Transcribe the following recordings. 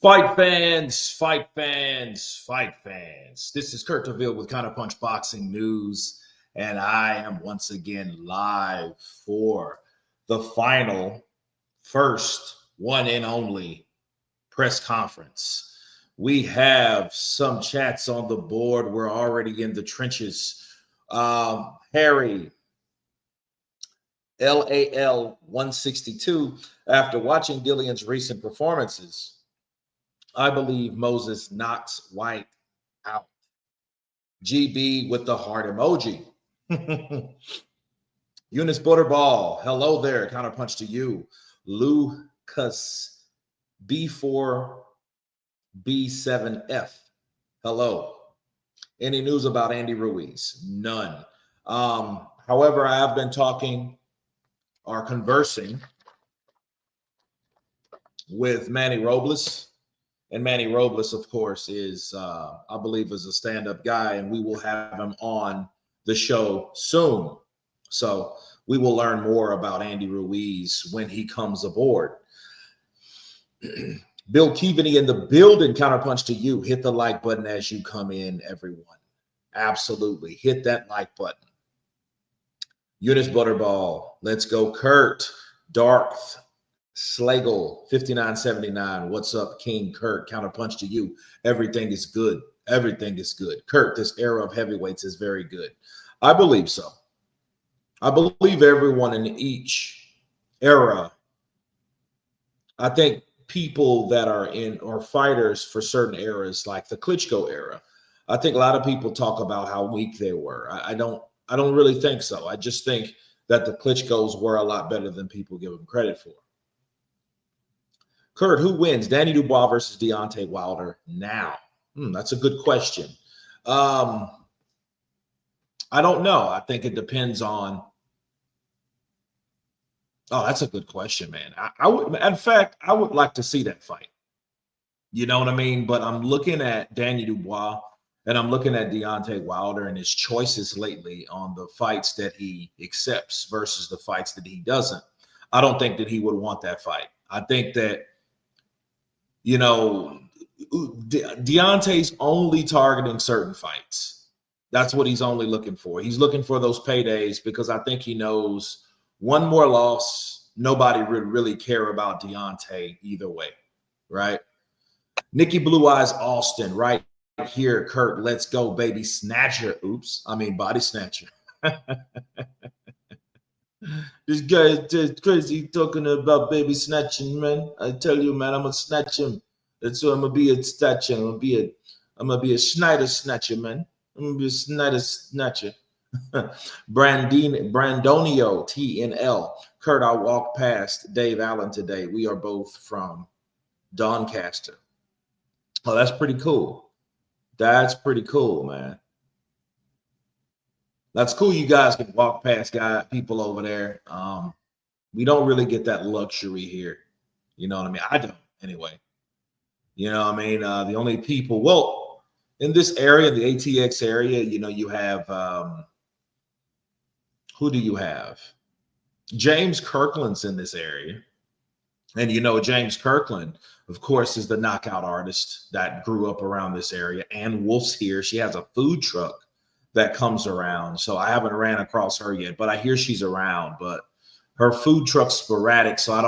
Fight fans, fight fans, fight fans. This is Kurt DeVille with Counterpunch Boxing News, and I am once again live for the final, first, one and only press conference. We have some chats on the board. We're already in the trenches. Harry, LAL 162, after watching Dillian's recent performances, I believe Moses knocks Whye out. GB with the heart emoji. Eunice Butterball, hello there. Counterpunch to you. Lucas B4B7F, hello. Any news about Andy Ruiz? None. However, I have been talking or conversing with Manny Robles. And Manny Robles, of course, is, I believe, is a stand-up guy, and we will have him on the show soon. So we will learn more about Andy Ruiz when he comes aboard. Bill Keaveney in the building. Counterpunch to you. Hit the like button as you come in, everyone. Absolutely. Hit that like button. Eunice Butterball. Let's go, Kurt. Darth Slagle 5979. What's up, King Kurt? Counterpunch to you. Everything is good. Everything is good. Kurt, this era of heavyweights is very good. I believe so. I believe everyone in each era. I think people that are in or fighters for certain eras, like the Klitschko era, I think a lot of people talk about how weak they were. I don't really think so. I just think that the Klitschkos were a lot better than people give them credit for. Kurt, who wins? Danny Dubois versus Deontay Wilder now? That's a good question. I don't know. I think it depends on. Oh, that's a good question, man. I would, in fact, I would like to see that fight. You know what I mean? But I'm looking at Danny Dubois and I'm looking at Deontay Wilder and his choices lately on the fights that he accepts versus the fights that he doesn't. I don't think that he would want that fight. I think that, you know, Deontay's only targeting certain fights. That's what he's only looking for. He's looking for those paydays because I think he knows one more loss, nobody would really care about Deontay either way, right? Nikki Blue Eyes Austin, right here, Kurt. Let's go, baby snatcher. Oops, I mean body snatcher. This guy is just crazy talking about baby snatching, man. I tell you, man, I'm gonna snatch him. That's why I'm gonna be a snatcher. I'm gonna be a Schneider snatcher, man. I'm gonna be a Schneider snatcher. Brandonio TNL. Kurt, I walked past Dave Allen today. We are both from Doncaster. Oh, that's pretty cool. That's pretty cool, man. That's cool. You guys can walk past people over there. We don't really get that luxury here. You know what I mean? I don't anyway. You know what I mean? The only people, well, in this area, the ATX area, you know, you have, who do you have? James Kirkland's in this area. And, you know, James Kirkland, of course, is the knockout artist that grew up around this area. Ann Wolf's here. She has a food truck that comes around. So I haven't ran across her yet, but I hear she's around. But her food truck's sporadic, so I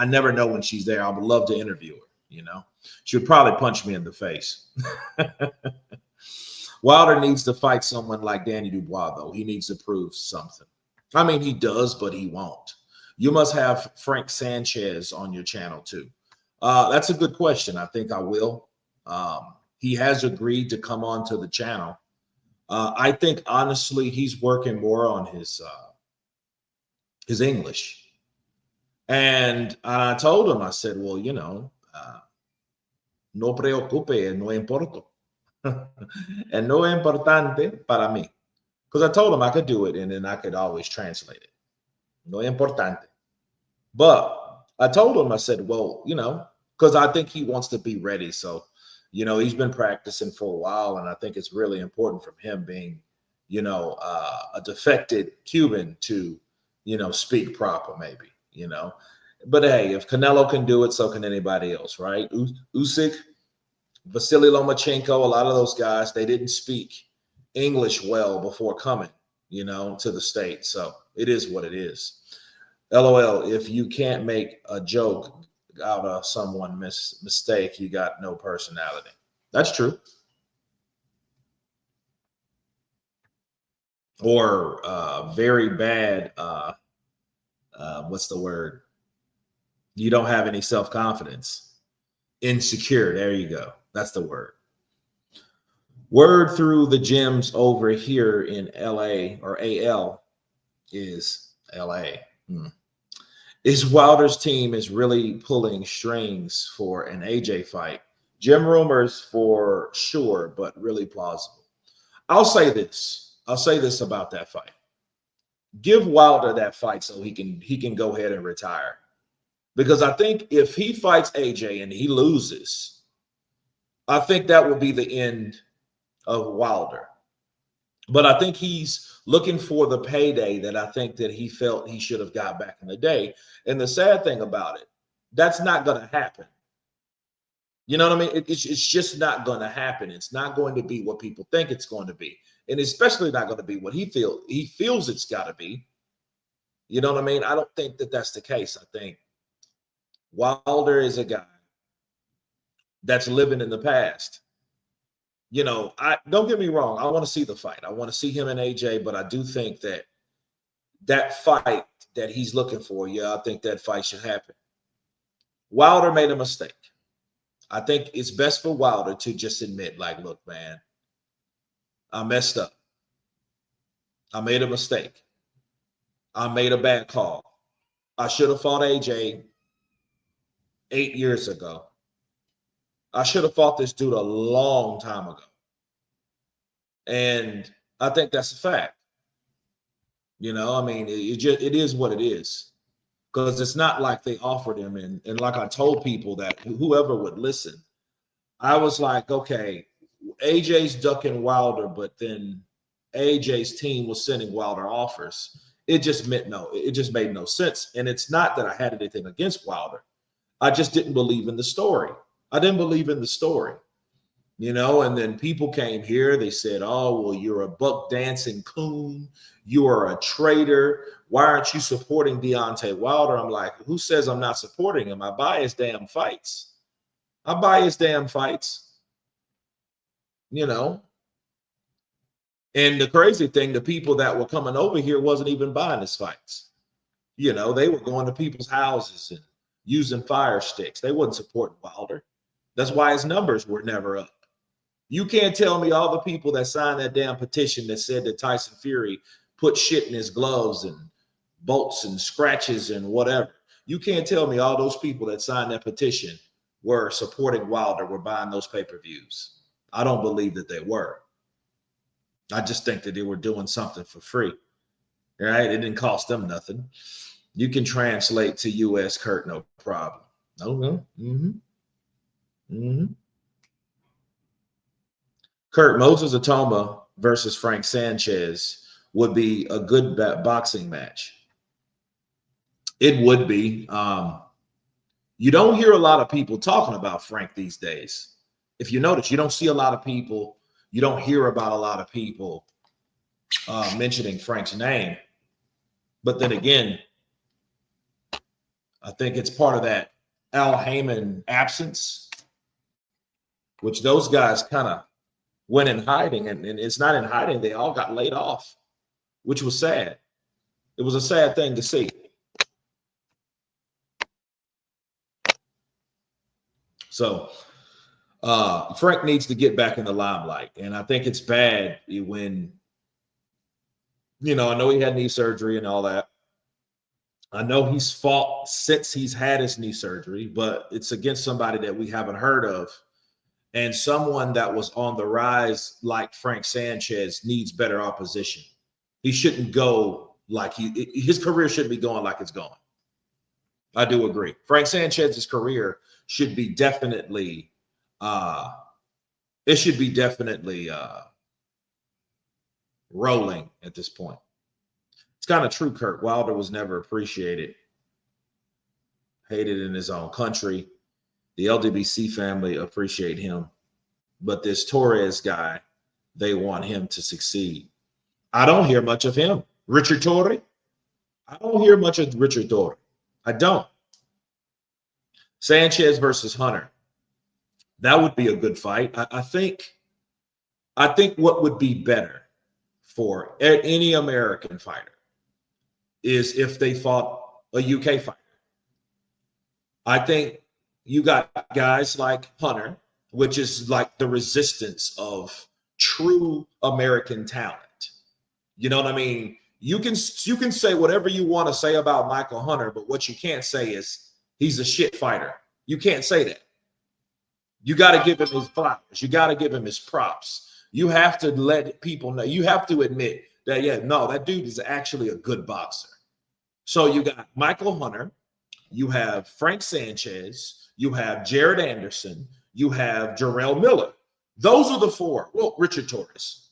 never know when she's there. I would love to interview her, you know. She would probably punch me in the face. Wilder needs to fight someone like Danny Dubois, though. He needs to prove something. I mean, he does, but he won't. You must have Frank Sanchez on your channel, too. That's a good question. I think I will. He has agreed to come on to the channel. I think, honestly, he's working more on his English. And I told him, I said, well, you know, no preocupe, no importo. And no importante para mí. Because I told him I could do it, and then I could always translate it. No importante. But I told him, I said, well, you know, because I think he wants to be ready. So, you know, he's been practicing for a while, and I think it's really important from him being, you know, a defected Cuban to speak proper, maybe, But hey, if Canelo can do it, so can anybody else, right? Usyk, Vasily Lomachenko, a lot of those guys, they didn't speak English well before coming, to the States. So it is what it is. LOL, if you can't make a joke out of someone mistake, you got no personality. That's true. Or very bad, what's the word? You don't have any self-confidence. Insecure. There you go. That's the word. Word through the gyms over here in LA or AL is LA. Is Wilder's team is really pulling strings for an AJ fight. Gym rumors for sure, but really plausible. I'll say this about that fight. Give Wilder that fight so he can go ahead and retire. Because I think if he fights AJ and he loses, I think that will be the end of Wilder. But I think he's looking for the payday that I think that he felt he should have got back in the day. And the sad thing about it, that's not going to happen. You know what I mean? It's just not going to happen. It's not going to be what people think it's going to be. And especially not going to be what he feels it's got to be. You know what I mean? I don't think that that's the case. I think Wilder is a guy that's living in the past. I don't get me wrong. I want to see the fight. I want to see him and AJ, but I do think that fight that he's looking for, I think that fight should happen. Wilder made a mistake. I think it's best for Wilder to just admit, like, look, man, I messed up. I made a mistake. I made a bad call. I should have fought AJ 8 years ago. I should have fought this dude a long time ago. And I think that's a fact. I mean, it is what it is. Because it's not like they offered him. And like I told people that whoever would listen, I was like, okay, AJ's ducking Wilder, but then AJ's team was sending Wilder offers. It just made no sense. And it's not that I had anything against Wilder. I just didn't believe in the story. I didn't believe in the story, and then people came here. They said, oh, well, you're a buck dancing coon. You are a traitor. Why aren't you supporting Deontay Wilder? I'm like, who says I'm not supporting him? I buy his damn fights. And the crazy thing, the people that were coming over here wasn't even buying his fights. They were going to people's houses and using fire sticks. They wasn't supporting Wilder. That's why his numbers were never up. You can't tell me all the people that signed that damn petition that said that Tyson Fury put shit in his gloves and bolts and scratches and whatever. You can't tell me all those people that signed that petition were supporting Wilder, were buying those pay-per-views. I don't believe that they were. I just think that they were doing something for free. Right? It didn't cost them nothing. You can translate to US, Kurt, no problem. Okay. Kurt, Moses Ituama versus Frank Sanchez would be a good boxing match. It would be. You don't hear a lot of people talking about Frank these days. If you notice, you don't see a lot of people. You don't hear about a lot of people mentioning Frank's name. But then again, I think it's part of that Al Heyman absence, which those guys kind of went in hiding, and it's not in hiding. They all got laid off, which was sad. It was a sad thing to see. So Frank needs to get back in the limelight, and I think it's bad when, I know he had knee surgery and all that. I know he's fought since he's had his knee surgery, but it's against somebody that we haven't heard of. And someone that was on the rise like Frank Sanchez needs better opposition. He shouldn't go like his career shouldn't be going like it's going. I do agree. Frank Sanchez's career should be definitely rolling at this point. It's kind of true, Kurt. Wilder was never appreciated, hated in his own country. The LDBC family appreciate him, but this Torres guy, they want him to succeed. I don't hear much of him. Richard Torrey. I don't hear much of Richard Torrey. I don't. Sanchez versus Hunter. That would be a good fight. I think what would be better for any American fighter is if they fought a UK fighter. I think you got guys like Hunter, which is like the resistance of true American talent. You know what I mean? You can say whatever you want to say about Michael Hunter, but what you can't say is he's a shit fighter. You can't say that. You got to give him his flowers. You got to give him his props. You have to let people know. You have to admit that, yeah, no, that dude is actually a good boxer. So you got Michael Hunter, you have Frank Sanchez, you have Jared Anderson, you have Jarrell Miller. Those are the four. Well, Richard Torres.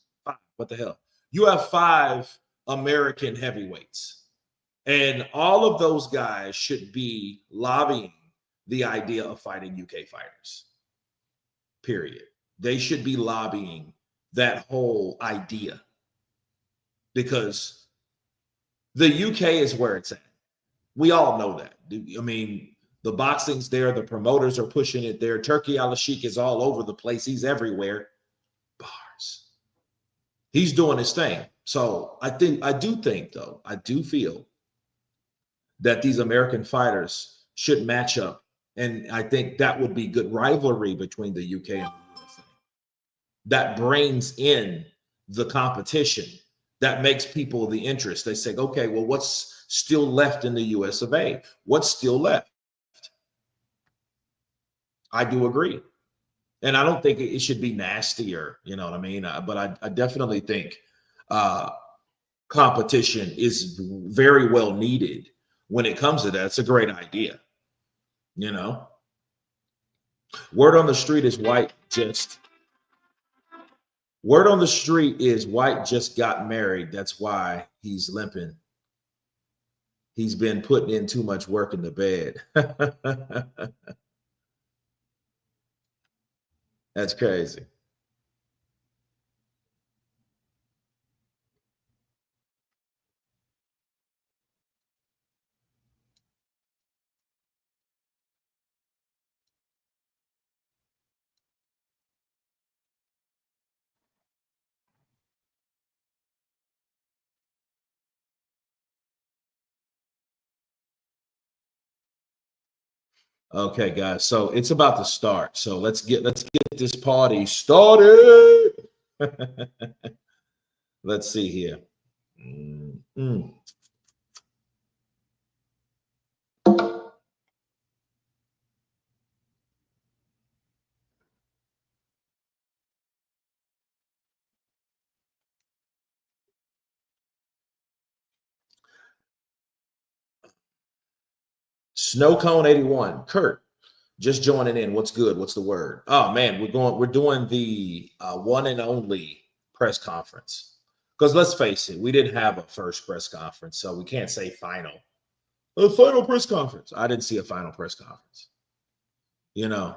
What the hell? You have 5 American heavyweights. And all of those guys should be lobbying the idea of fighting UK fighters. Period. They should be lobbying that whole idea because the UK is where it's at. We all know that. I mean, the boxing's there. The promoters are pushing it there. Turkey Al-Sheikh is all over the place. He's everywhere. Bars. He's doing his thing. So I do feel that these American fighters should match up. And I think that would be good rivalry between the UK and the USA. That brings in the competition. That makes people the interest. They say, okay, well, what's still left in the US of A? What's still left? I do agree. And I don't think it should be nastier, you know what I mean? But I definitely think competition is very well needed when it comes to that. It's a great idea, you know? Word on the street is Whye just got married. That's why he's limping. He's been putting in too much work in the bed. That's crazy. Okay, guys. So it's about to start. So let's get this party started. Let's see here. Snow Cone 81. Kurt, just joining in. What's good? What's the word? Oh man, we're doing the one and only press conference. Because let's face it, we didn't have a first press conference, so we can't say final. A final press conference. I didn't see a final press conference. You know,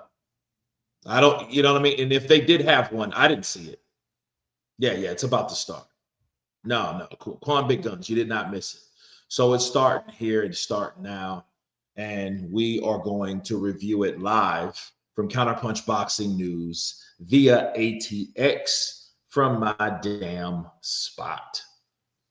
I don't, you know what I mean? And if they did have one, I didn't see it. Yeah, it's about to start. No, cool. Quan Big Guns, you did not miss it. So it's starting here, it's starting now. And we are going to review it live from Counterpunch Boxing News via ATX from my damn spot.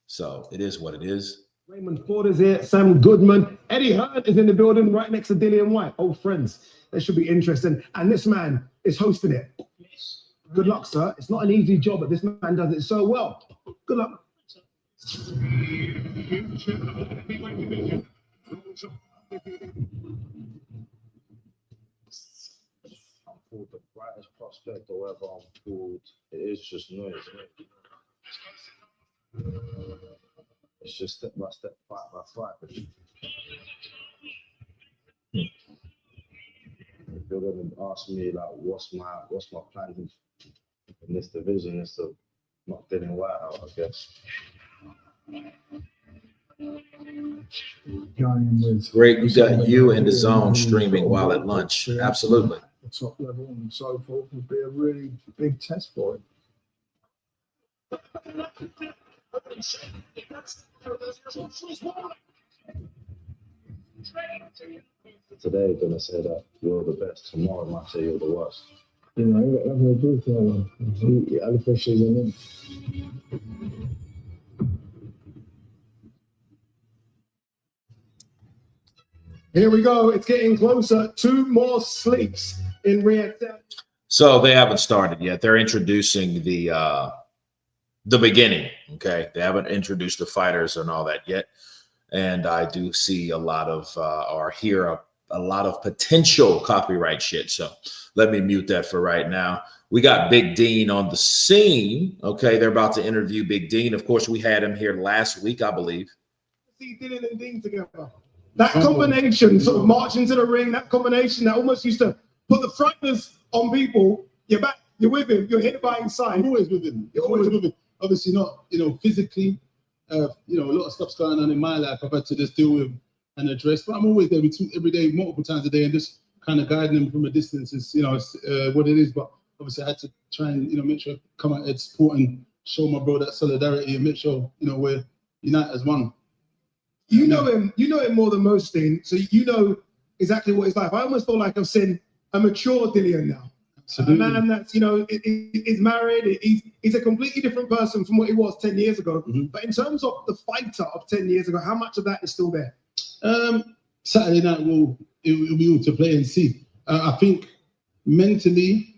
So it is what it is. Raymond Ford is here, Sam Goodman, Eddie Hearn is in the building right next to Dilliain Whye, old friends. That should be interesting. And this man is hosting it. Good luck, sir. It's not an easy job, but this man does it so well. Good luck. I'm called the brightest prospect or ever I'm called. It is just noise. It's just step by step, fight by fight. If you're gonna ask me like what's my plan in this division, is to knock Dilliain Whye out, I guess. Great, you got you in the zone streaming while at lunch. Absolutely. The top level and so forth would be a really big test for him. Today, gonna say that you're the best. Tomorrow, might say you're the worst. You know, I have a good I appreciate him. Here we go. It's getting closer. 2 more sleeps in react. So they haven't started yet. They're introducing the beginning. Okay, they haven't introduced the fighters and all that yet. And I do see a lot of or hear a lot of potential copyright shit. So let me mute that for right now. We got Big Dean on the scene. Okay, they're about to interview Big Dean. Of course, we had him here last week, I believe. See Dilliain and Dean together. That combination, sort of march into the ring, that combination that almost used to put the frighteners on people. You're back, you're with him, you're hit by his side. I'm always with him. You're always with him. Obviously not, physically, a lot of stuff's going on in my life I've had to just deal with and address, but I'm always there. We talk every day, multiple times a day, and just kind of guiding him from a distance is, what it is. But obviously I had to try and, make sure I come out and support and show my bro that solidarity and make sure, we're united as one. You know him more than most, Dean, so you know exactly what he's like. I almost feel like I've seen a mature Dilliain now. Absolutely. A man that's, is married, he's a completely different person from what he was 10 years ago. Mm-hmm. But in terms of the fighter of 10 years ago, how much of that is still there? Saturday night will be all to play and see. I think mentally,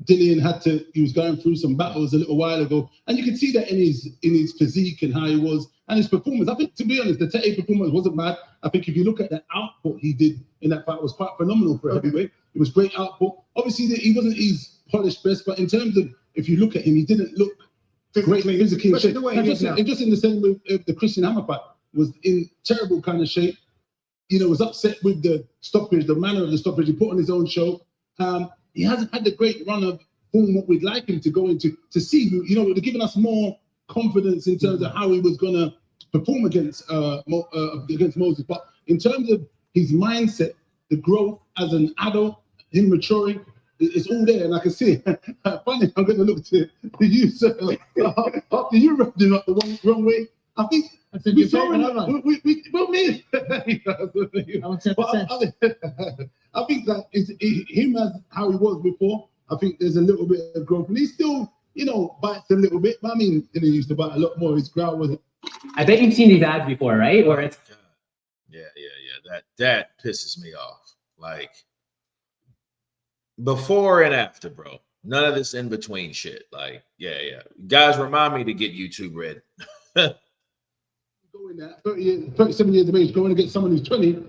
Dilliain he was going through some battles a little while ago, and you can see that in his physique and how he was and his performance. I think, to be honest, the Tete performance wasn't bad. I think if you look at the output he did in that fight, it was quite phenomenal for a heavyweight. It was great output. Obviously, he wasn't his polished best, but in terms of, if you look at him, he didn't look great physically. Just in the same way the Christian Hammer fight was in terrible kind of shape. Was upset with the stoppage, the manner of the stoppage. He put on his own show. He hasn't had the great run of form what we'd like him to go into to see. They're giving us more confidence in terms of how he was going to perform against Moses. But in terms of his mindset, the growth as an adult, him maturing, it's all there, and I can see it. Funny, I'm going to look to you, sir. After you rubbed him up the wrong way, I think we saw him. Me. I think that him as how he was before. I think there's a little bit of growth, and he still, bites a little bit. But I mean, he used to bite a lot more. His growl was. I bet you've seen these ads before, right? Or it's. Yeah. That pisses me off. Like before and after, bro. None of this in between shit. Like, yeah. Guys, remind me to get YouTube ready. Going there, 37 years of age, going against someone who's 20,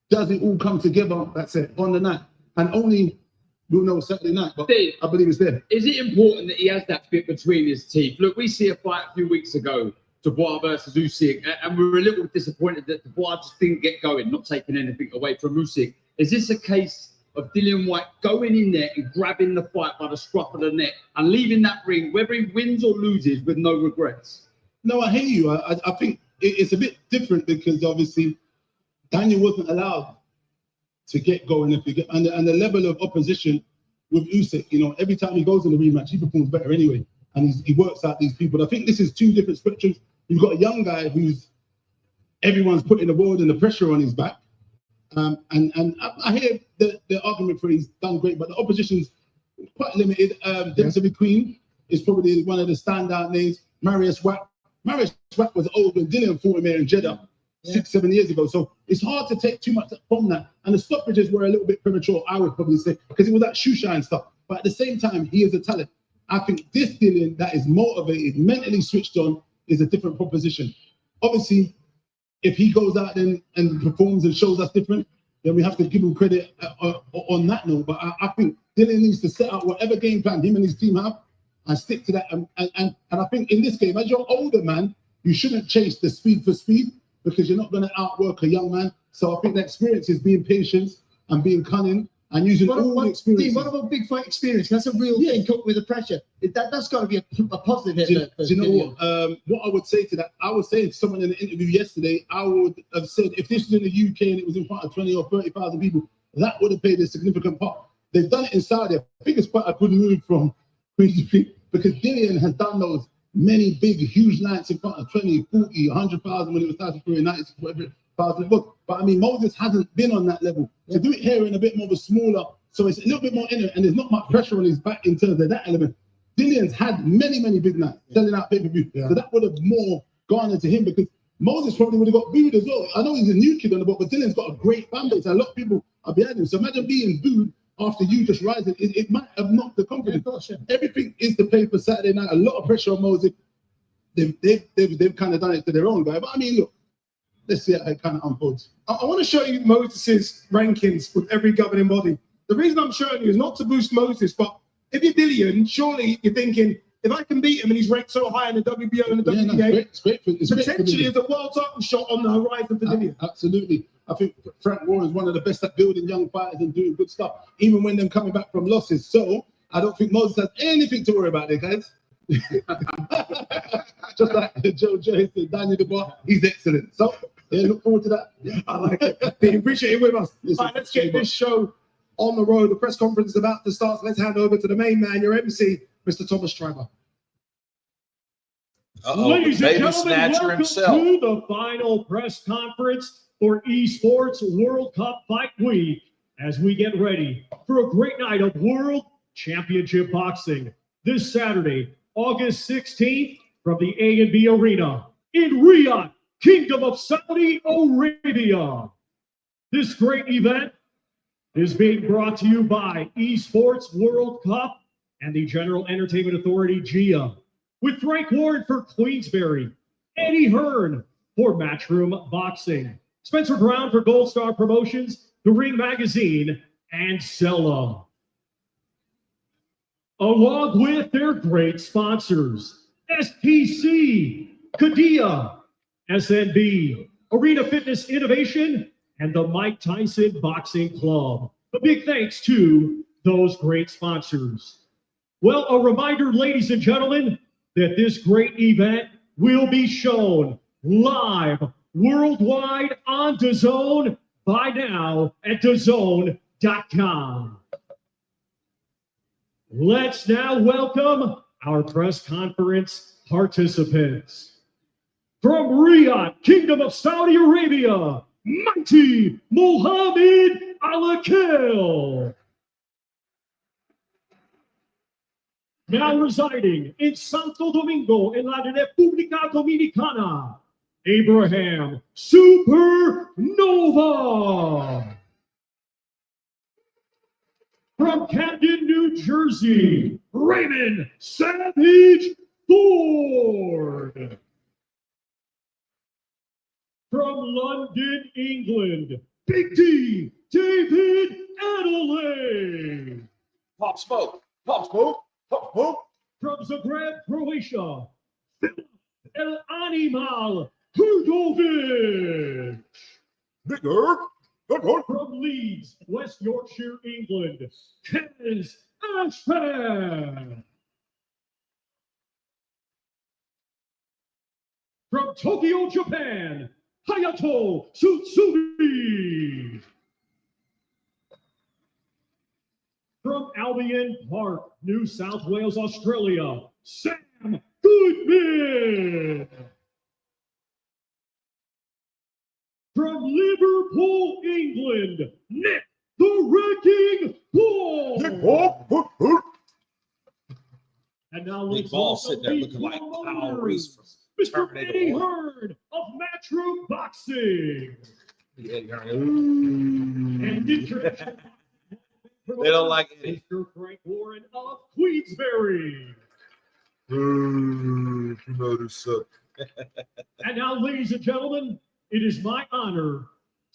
does it all come together? That's it, on the night. And only we'll know Saturday night, but Dave, I believe it's there. Is it important that he has that bit between his teeth? Look, we see a fight a few weeks ago, Dubois versus Usyk, and we were a little disappointed that Dubois just didn't get going, not taking anything away from Usyk. Is this a case of Dillian Whyte going in there and grabbing the fight by the scruff of the neck and leaving that ring, whether he wins or loses, with no regrets? No, I hear you. I think it's a bit different because obviously Daniel wasn't allowed to get going and the level of opposition with Usyk, every time he goes in the rematch, he performs better anyway, and he works out these people. I think this is two different spectrums. You've got a young guy who's everyone's putting the world and the pressure on his back, and I hear the argument for he's done great, but the opposition's quite limited. Denzel McQueen is probably one of the standout names. Marius Wack was old when Dillian fought him here in Jeddah 6-7 years ago. So it's hard to take too much from that. And the stoppages were a little bit premature, I would probably say, because it was that shoe shine stuff. But at the same time, he is a talent. I think this Dillian that is motivated, mentally switched on, is a different proposition. Obviously, if he goes out and performs and shows us different, then we have to give him credit on that note. But I think Dillian needs to set out whatever game plan him and his team have and stick to that. And I think in this game, as you're older, man, you shouldn't chase the speed for speed because you're not going to outwork a young man. So I think the experience is being patient and being cunning and using What, all the what, experience. Dean, what about big fight experience? That's a real thing, coupled with the pressure. That's got to be a positive hit. Do you know what I would say to that? I was saying to someone in the interview yesterday, I would have said if this was in the UK and it was in front of 20 or 30,000 people, that would have played a significant part. They've done it in Saudi. I think it's quite a good move from Queen's Street because Dilliain has done those many big, huge nights in front of 20, 40, 100,000 when it was starting for 96, whatever thousand. But I mean, Moses hasn't been on that level. To do it here in a bit more of a smaller, so it's a little bit more in it, and there's not much pressure on his back in terms of that element. Dillian's had many, many big nights selling out pay-per-view, so that would have more garnered to him because Moses probably would have got booed as well. I know he's a new kid on the book, but Dillian's got a great fan base. A lot of people are behind him. So imagine being booed after you just rising. It might have knocked the confidence. Everything is to play for Saturday night. A lot of pressure on Moses. They've kind of done it to their own guy. But I mean, look, let's see how it kind of unfolds. I want to show you Moses's rankings with every governing body. The reason I'm showing you is not to boost Moses, but if you're Dilliain, surely you're thinking, if I can beat him and he's ranked so high in the WBO and the WBA, it's great potentially there's a world title shot on the horizon for Dilliain. Absolutely. I think Frank Warren is one of the best at building young fighters and doing good stuff, even when they're coming back from losses. So I don't think Moses has anything to worry about there, guys. Just like Joe said, Daniel Dubois, he's excellent. So yeah, look forward to that. Yeah. I like it. We appreciate you with us. All right, let's get this show on the road. The press conference is about to start. So let's hand over to the main man, your MC, Mr. Thomas Schreiber. Ladies and gentlemen, Snatcher welcome himself. to the final press conference for Esports World Cup Fight Week as we get ready for a great night of World Championship Boxing this Saturday, August 16th from the A&B Arena in Riyadh, Kingdom of Saudi Arabia. This great event is being brought to you by Esports World Cup and the General Entertainment Authority, GIA, with Frank Warren for Queensberry, Eddie Hearn for Matchroom Boxing, Spencer Brown for Gold Star Promotions, The Ring Magazine, and Sella. Along with their great sponsors, SPC, Kadia, SNB, Arena Fitness Innovation, and the Mike Tyson Boxing Club. A big thanks to those great sponsors. Well, a reminder, ladies and gentlemen, that this great event will be shown live worldwide on DAZN by now at DAZN.com. Let's now welcome our press conference participants. From Riyadh, Kingdom of Saudi Arabia, mighty Mohammed Al-Akil. Now residing in Santo Domingo in la República Dominicana, Abraham Supernova. From Camden, New Jersey, Raymond Savage Ford. From London, England, Big D, David Adelaide. Pop smoke. Pop smoke. Pop smoke. From Zagreb, Croatia, Philip El Animal Hudovic. Bigger. From Leeds, West Yorkshire, England, Kez Ashpan. From Tokyo, Japan, Hayato Tsutsumi. From Albion Park, New South Wales, Australia, Sam Goodman. From Liverpool, England, Nick the Wrecking Ball. And now Big let's Ball welcome sitting there the looking like Kyle promoters, Reese from Mr. Terminator Eddie 1. Hearn of Matchroom Boxing. They And international don't like it. Mr. Frank Warren of Queensberry. And now, ladies and gentlemen, it is my honor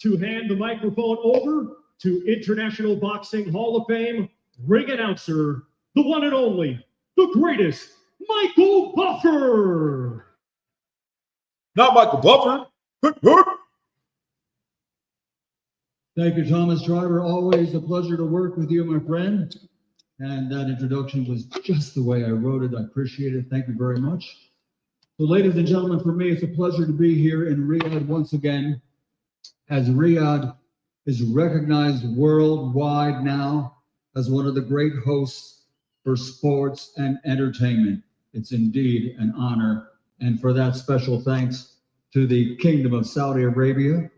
to hand the microphone over to International Boxing Hall of Fame ring announcer, the one and only, the greatest, Michael Buffer. Not Michael Buffer. Thank you, Thomas Driver. Always a pleasure to work with you, my friend. And that introduction was just the way I wrote it. I appreciate it. Thank you very much. So, ladies and gentlemen, for me, it's a pleasure to be here in Riyadh once again, as Riyadh is recognized worldwide now as one of the great hosts for sports and entertainment. It's indeed an honor. And for that, special thanks to the Kingdom of Saudi Arabia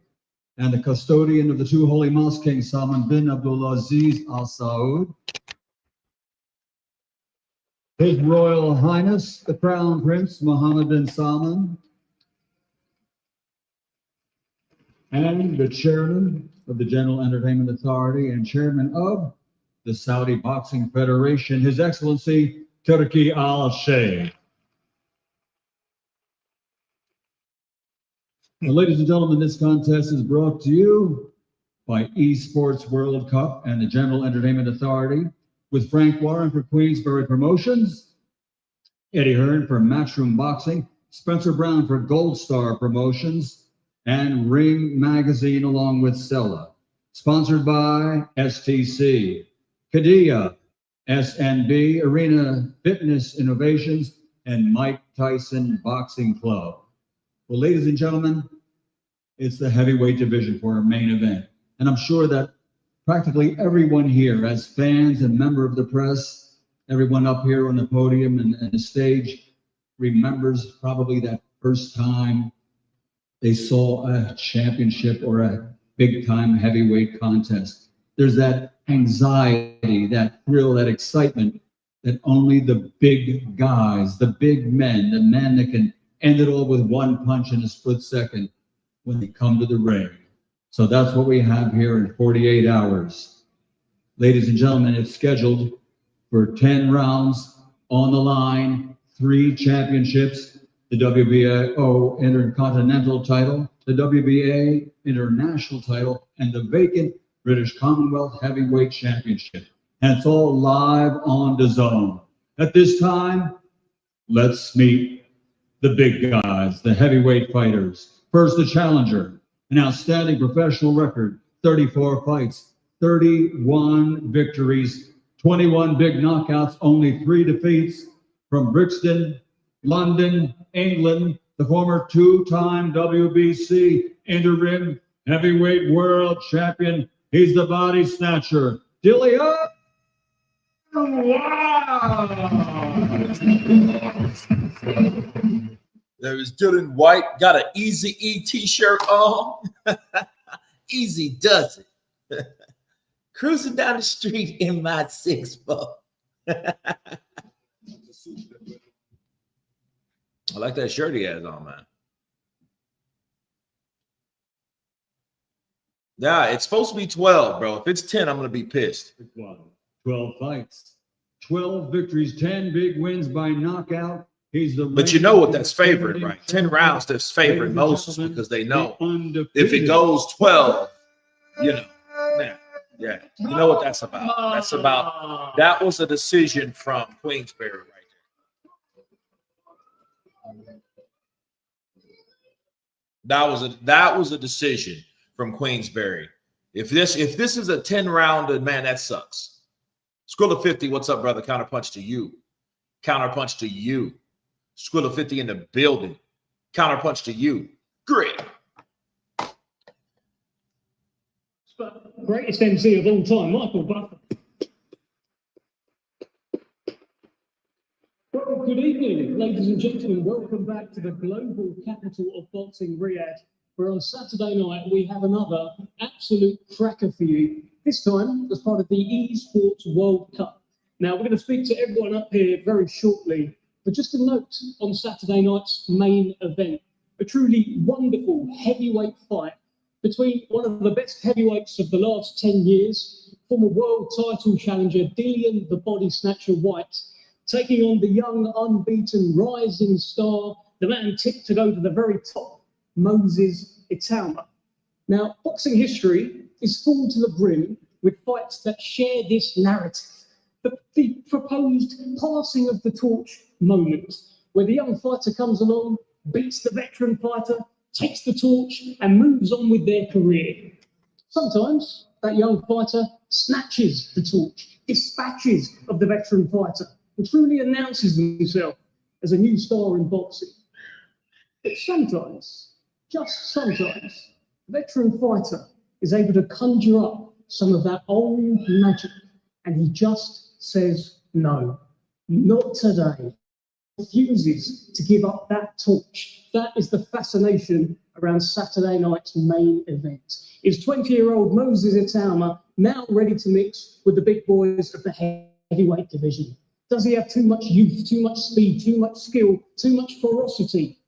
and the custodian of the two holy mosques, King Salman bin Abdulaziz Al Saud, His Royal Highness, the Crown Prince Mohammed bin Salman, and the Chairman of the General Entertainment Authority and Chairman of the Saudi Boxing Federation, His Excellency Turki Al Sheikh. Now, ladies and gentlemen, this contest is brought to you by Esports World Cup and the General Entertainment Authority, with Frank Warren for Queensberry Promotions, Eddie Hearn for Matchroom Boxing, Spencer Brown for Gold Star Promotions, and Ring Magazine along with Sella. Sponsored by STC, Kadia, SNB, Arena Fitness Innovations, and Mike Tyson Boxing Club. Well, ladies and gentlemen, it's the heavyweight division for our main event. And I'm sure that practically everyone here, as fans and member of the press, everyone up here on the podium and the stage, remembers probably that first time they saw a championship or a big-time heavyweight contest. There's that anxiety, that thrill, that excitement that only the big guys, the big men, the men that can end it all with one punch in a split second when they come to the ring. So that's what we have here in 48 hours. Ladies and gentlemen, it's scheduled for 10 rounds on the line, 3 championships, the WBO Intercontinental title, the WBA International title, and the vacant British Commonwealth Heavyweight Championship. And it's all live on DAZN. At this time, let's meet the big guys, the heavyweight fighters. First, the challenger, an outstanding professional record, 34 fights, 31 victories, 21 big knockouts, only 3 defeats, from Brixton, London, England, the former 2-time WBC interim heavyweight world champion. He's the body snatcher, Dilliain. There is Dilliain Whye, got an Easy E t-shirt on. Easy does it. Cruising down the street in my 6-4. I like that shirt he has on, man. Yeah, it's supposed to be 12, bro. If it's 10, I'm going to be pissed. 12 fights, 12 victories, 10 big wins by knockout. He's the But you know what that's favored, right? 10 rounds that's favored most because they know if it goes 12, you know, yeah. You know what that's about. That's about, that was a decision from Queensberry right there. That was a decision from Queensberry. If this is a 10-round, man, that sucks. Skrilla 50, what's up, brother? Counterpunch to you. Counterpunch to you. Skrilla 50 in the building. Counterpunch to you. Great. Greatest MC of all time, Michael Buffer. Well, good evening, ladies and gentlemen. Welcome back to the global capital of boxing, Riyadh, where on Saturday night we have another absolute cracker for you. This time as part of the Esports World Cup. Now, we're going to speak to everyone up here very shortly, but just a note on Saturday night's main event. A truly wonderful heavyweight fight between one of the best heavyweights of the last 10 years, former world title challenger Dilliain the Body Snatcher Whye, taking on the young, unbeaten, rising star, the man tipped to go to the very top, Moses Ituama. Now, boxing history is full to the brim with fights that share this narrative. The proposed passing of the torch moment, where the young fighter comes along, beats the veteran fighter, takes the torch, and moves on with their career. Sometimes that young fighter snatches the torch, dispatches of the veteran fighter, and truly announces himself as a new star in boxing. But sometimes, just sometimes, the veteran fighter is able to conjure up some of that old magic, and he just says no, not today. Refuses to give up that torch. That is the fascination around Saturday night's main event. Is 20-year-old Moses Ituama now ready to mix with the big boys of the heavyweight division? Does he have too much youth, too much speed, too much skill, too much ferocity?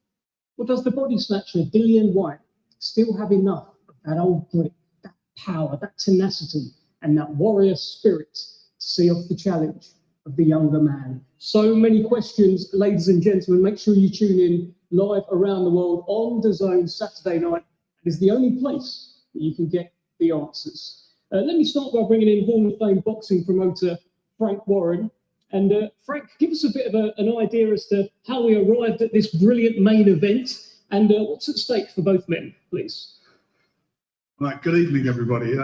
Or does the body snatcher Dilliain Whye still have enough of that old grit, that power, that tenacity, and that warrior spirit to see off the challenge of the younger man? So many questions, ladies and gentlemen. Make sure you tune in live around the world on DAZN Saturday night. It is the only place that you can get the answers. Let me start by bringing in Hall of Fame boxing promoter Frank Warren. And Frank, give us a bit of an idea as to how we arrived at this brilliant main event and what's at stake for both men, please. Right, good evening, everybody.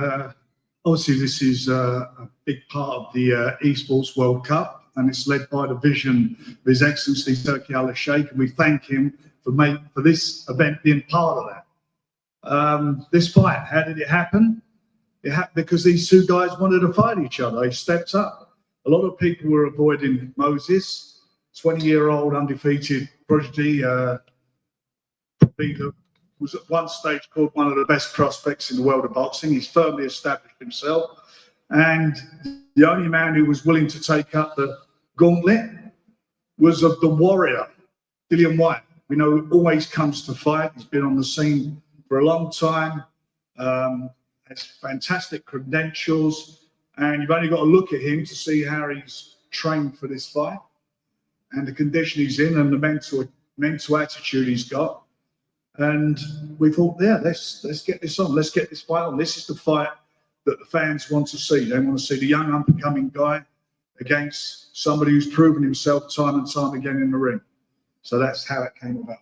Obviously, this is a big part of the Esports World Cup, and it's led by the vision of His Excellency Turki Al-Sheikh, and we thank him for this event being part of that. This fight, how did it happen? It happened because these two guys wanted to fight each other. They stepped up. A lot of people were avoiding Moses, 20-year-old undefeated prodigy, was at one stage called one of the best prospects in the world of boxing. He's firmly established himself. And the only man who was willing to take up the gauntlet was of the warrior, Dilliain Whye. We know he always comes to fight. He's been on the scene for a long time, has fantastic credentials, and you've only got to look at him to see how he's trained for this fight and the condition he's in and the mental attitude he's got. And we thought, yeah, let's get this on. Let's get this fight on. This is the fight that the fans want to see. They want to see the young up-and-coming guy against somebody who's proven himself time and time again in the ring. So that's how it came about.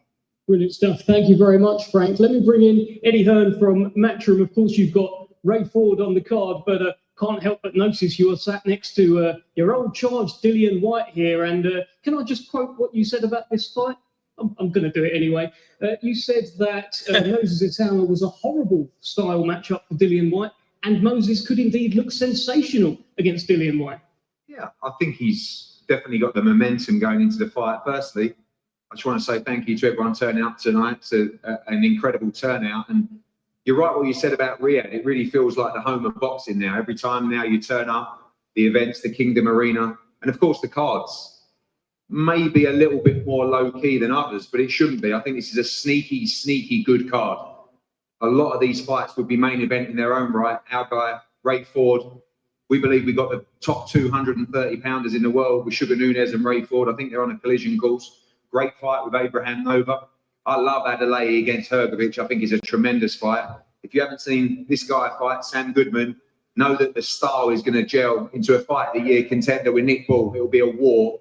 Brilliant stuff. Thank you very much, Frank. Let me bring in Eddie Hearn from Matchroom. Of course, you've got Ray Ford on the card, but can't help but notice you are sat next to your old charge, Dilliain Whye here. And can I just quote what you said about this fight? I'm going to do it anyway. You said that Moses Ituama was a horrible style matchup for Dilliain Whye, and Moses could indeed look sensational against Dilliain Whye. Yeah, I think he's definitely got the momentum going into the fight. Firstly, I just want to say thank you to everyone turning up tonight. It's an incredible turnout. And you're right what you said about Riyadh. It really feels like the home of boxing now. Every time now you turn up, the events, the Kingdom Arena, and of course the cards. Maybe a little bit more low-key than others, but it shouldn't be. I think this is a sneaky, sneaky good card. A lot of these fights would be main event in their own right. Our guy, Ray Ford, we believe we got the top 230-pounders in the world with Sugar Nunes and Ray Ford. I think they're on a collision course. Great fight with Abraham Nova. I love Adelaide against Hergovich. I think it's a tremendous fight. If you haven't seen this guy fight, Sam Goodman, know that the style is going to gel into a fight of the year contender with Nick Ball. It will be a war.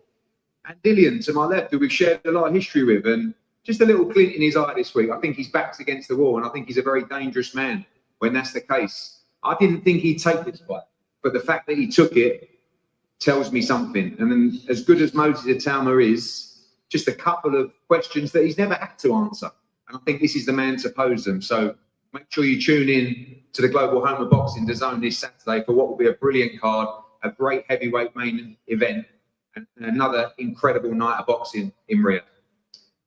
And Dilliain, to my left, who we've shared a lot of history with, and just a little glint in his eye this week. I think his back's against the wall, and I think he's a very dangerous man when that's the case. I didn't think he'd take this fight, but the fact that he took it tells me something. And then, as good as Moses Ituama is, just a couple of questions that he's never had to answer. And I think this is the man to pose them. So make sure you tune in to the Global Home of Boxing DAZN this Saturday for what will be a brilliant card, a great heavyweight main event, and another incredible night of boxing in Riyadh.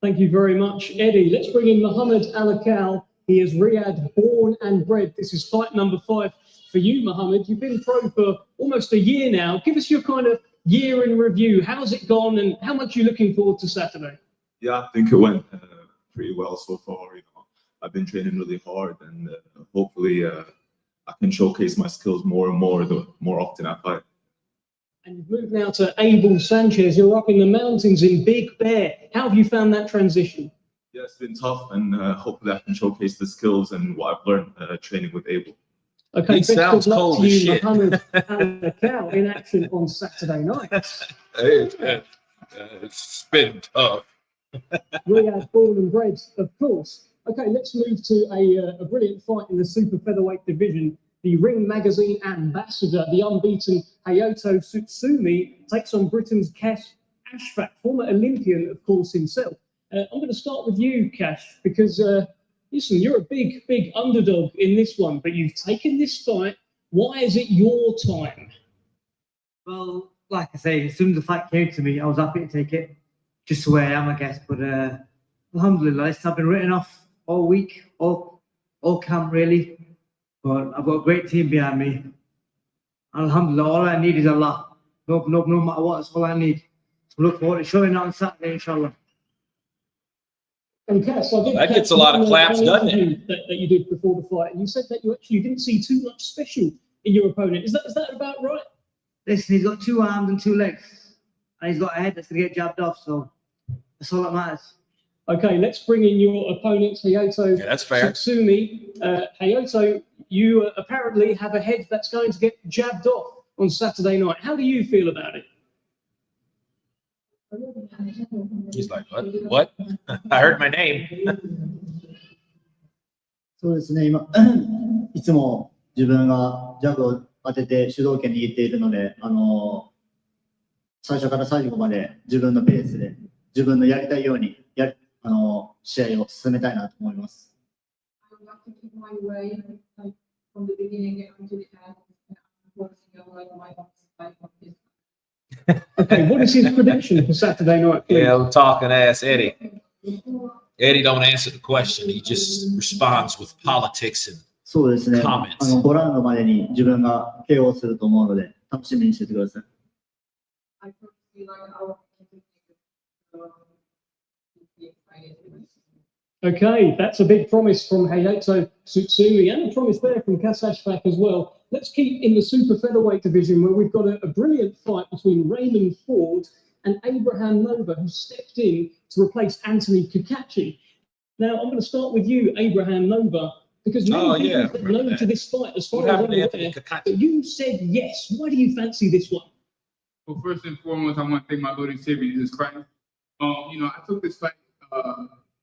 Thank you very much, Eddie. Let's bring in Muhammad Alakal. He is Riyadh born and bred. This is fight number 5 for you, Muhammad. You've been pro for almost a year now. Give us your kind of year in review. How's it gone, and how much are you looking forward to Saturday? Yeah, I think it went pretty well so far. You know, I've been training really hard, and hopefully I can showcase my skills more and more the more often I fight. And you've moved now to Abel Sanchez. You're up in the mountains in Big Bear. How have you found that transition? Yeah, it's been tough, and hopefully I can showcase the skills and what I've learned training with Abel. Okay, best of luck to you, Muhammad Alakal, in action on Saturday night. It's been tough. Riyadh born and bred, of course. Okay, let's move to a brilliant fight in the super featherweight division. The Ring Magazine ambassador, the unbeaten Hayato Tsutsumi, takes on Britain's Cash Ashfaq, former Olympian, of course, himself. I'm going to start with you, Cash, because, listen, you're a big underdog in this one, but you've taken this fight. Why is it your time? Well, like I say, as soon as the fight came to me, I was happy to take it, just the way I am, I guess. But alhamdulillah, I've been written off all week, all camp, really. But I've got a great team behind me. Alhamdulillah, all I need is Allah. No matter what, that's all I need. So look forward to showing that on Saturday, inshallah. And Cass, that gets a lot of claps, doesn't it? That you did before the fight, and you said that you actually didn't see too much special in your opponent. Is that about right? Listen, he's got 2 arms and 2 legs, and he's got a head that's going to get jabbed off, so that's all that matters. Okay, let's bring in your opponent, Hayato Tsutsumi. Hayato, you apparently have a head that's going to get jabbed off on Saturday night. How do you feel about it? He's like, what? I heard my name. そうですね、今いつも自分がジャブを当てて主導権握っているので、最初から最後まで自分のペースで自分のやりたいように試合を進めたいなと思います。Okay, what is his prediction for Saturday night? Please? Yeah, I'm talking ass Eddie. Eddie don't answer the question. He just responds with politics and そうですね。 comments. 5ラウンドまでに自分が KO すると思うので楽しみにしててください。Okay, that's a big promise from Hayato Tsutsumi and a promise there from Cass Ashfaq as well. Let's keep in the super featherweight division where we've got a brilliant fight between Raymond Ford and Abraham Nova, who stepped in to replace Anthony Kakachi. Now, I'm going to start with you, Abraham Nova, because many people said no to this fight as far as I'm aware, but you said yes. Why do you fancy this one? Well, first and foremost, I want to thank my Lord and Savior Jesus Christ. I took this fight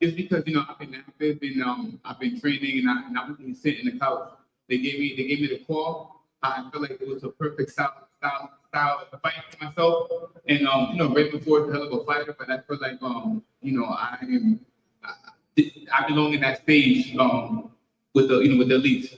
just because I've been active and I've been training and I wasn't sitting in the couch. They gave me the call. I feel like it was a perfect style of fight for myself. And Raymond Ford is a hell of a fighter, but I feel like I belong in that stage with the elites.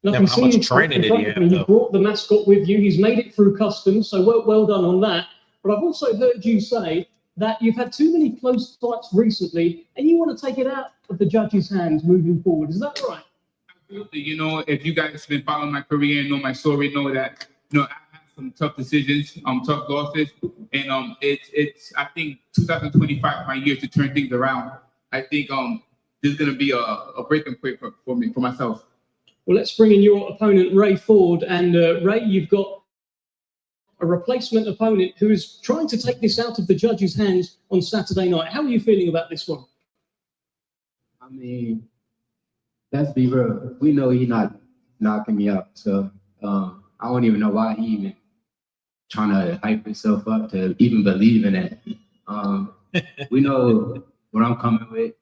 Nothing how much training did he have? You brought the mascot with you. He's made it through customs, so well done on that. But I've also heard you say that you've had too many close fights recently, and you want to take it out of the judges' hands moving forward. Is that right? Absolutely. If you guys have been following my career and know my story, know that I had some tough decisions, tough losses, and it's I think 2025 my year to turn things around. I think this is going to be a breaking point for me, for myself. Well, let's bring in your opponent, Ray Ford. And Ray, you've got a replacement opponent who is trying to take this out of the judges' hands on Saturday night. How are you feeling about this one? I mean, let's be real. We know he's not knocking me up. So I don't even know why he even trying to hype himself up to even believe in it. We know what I'm coming with.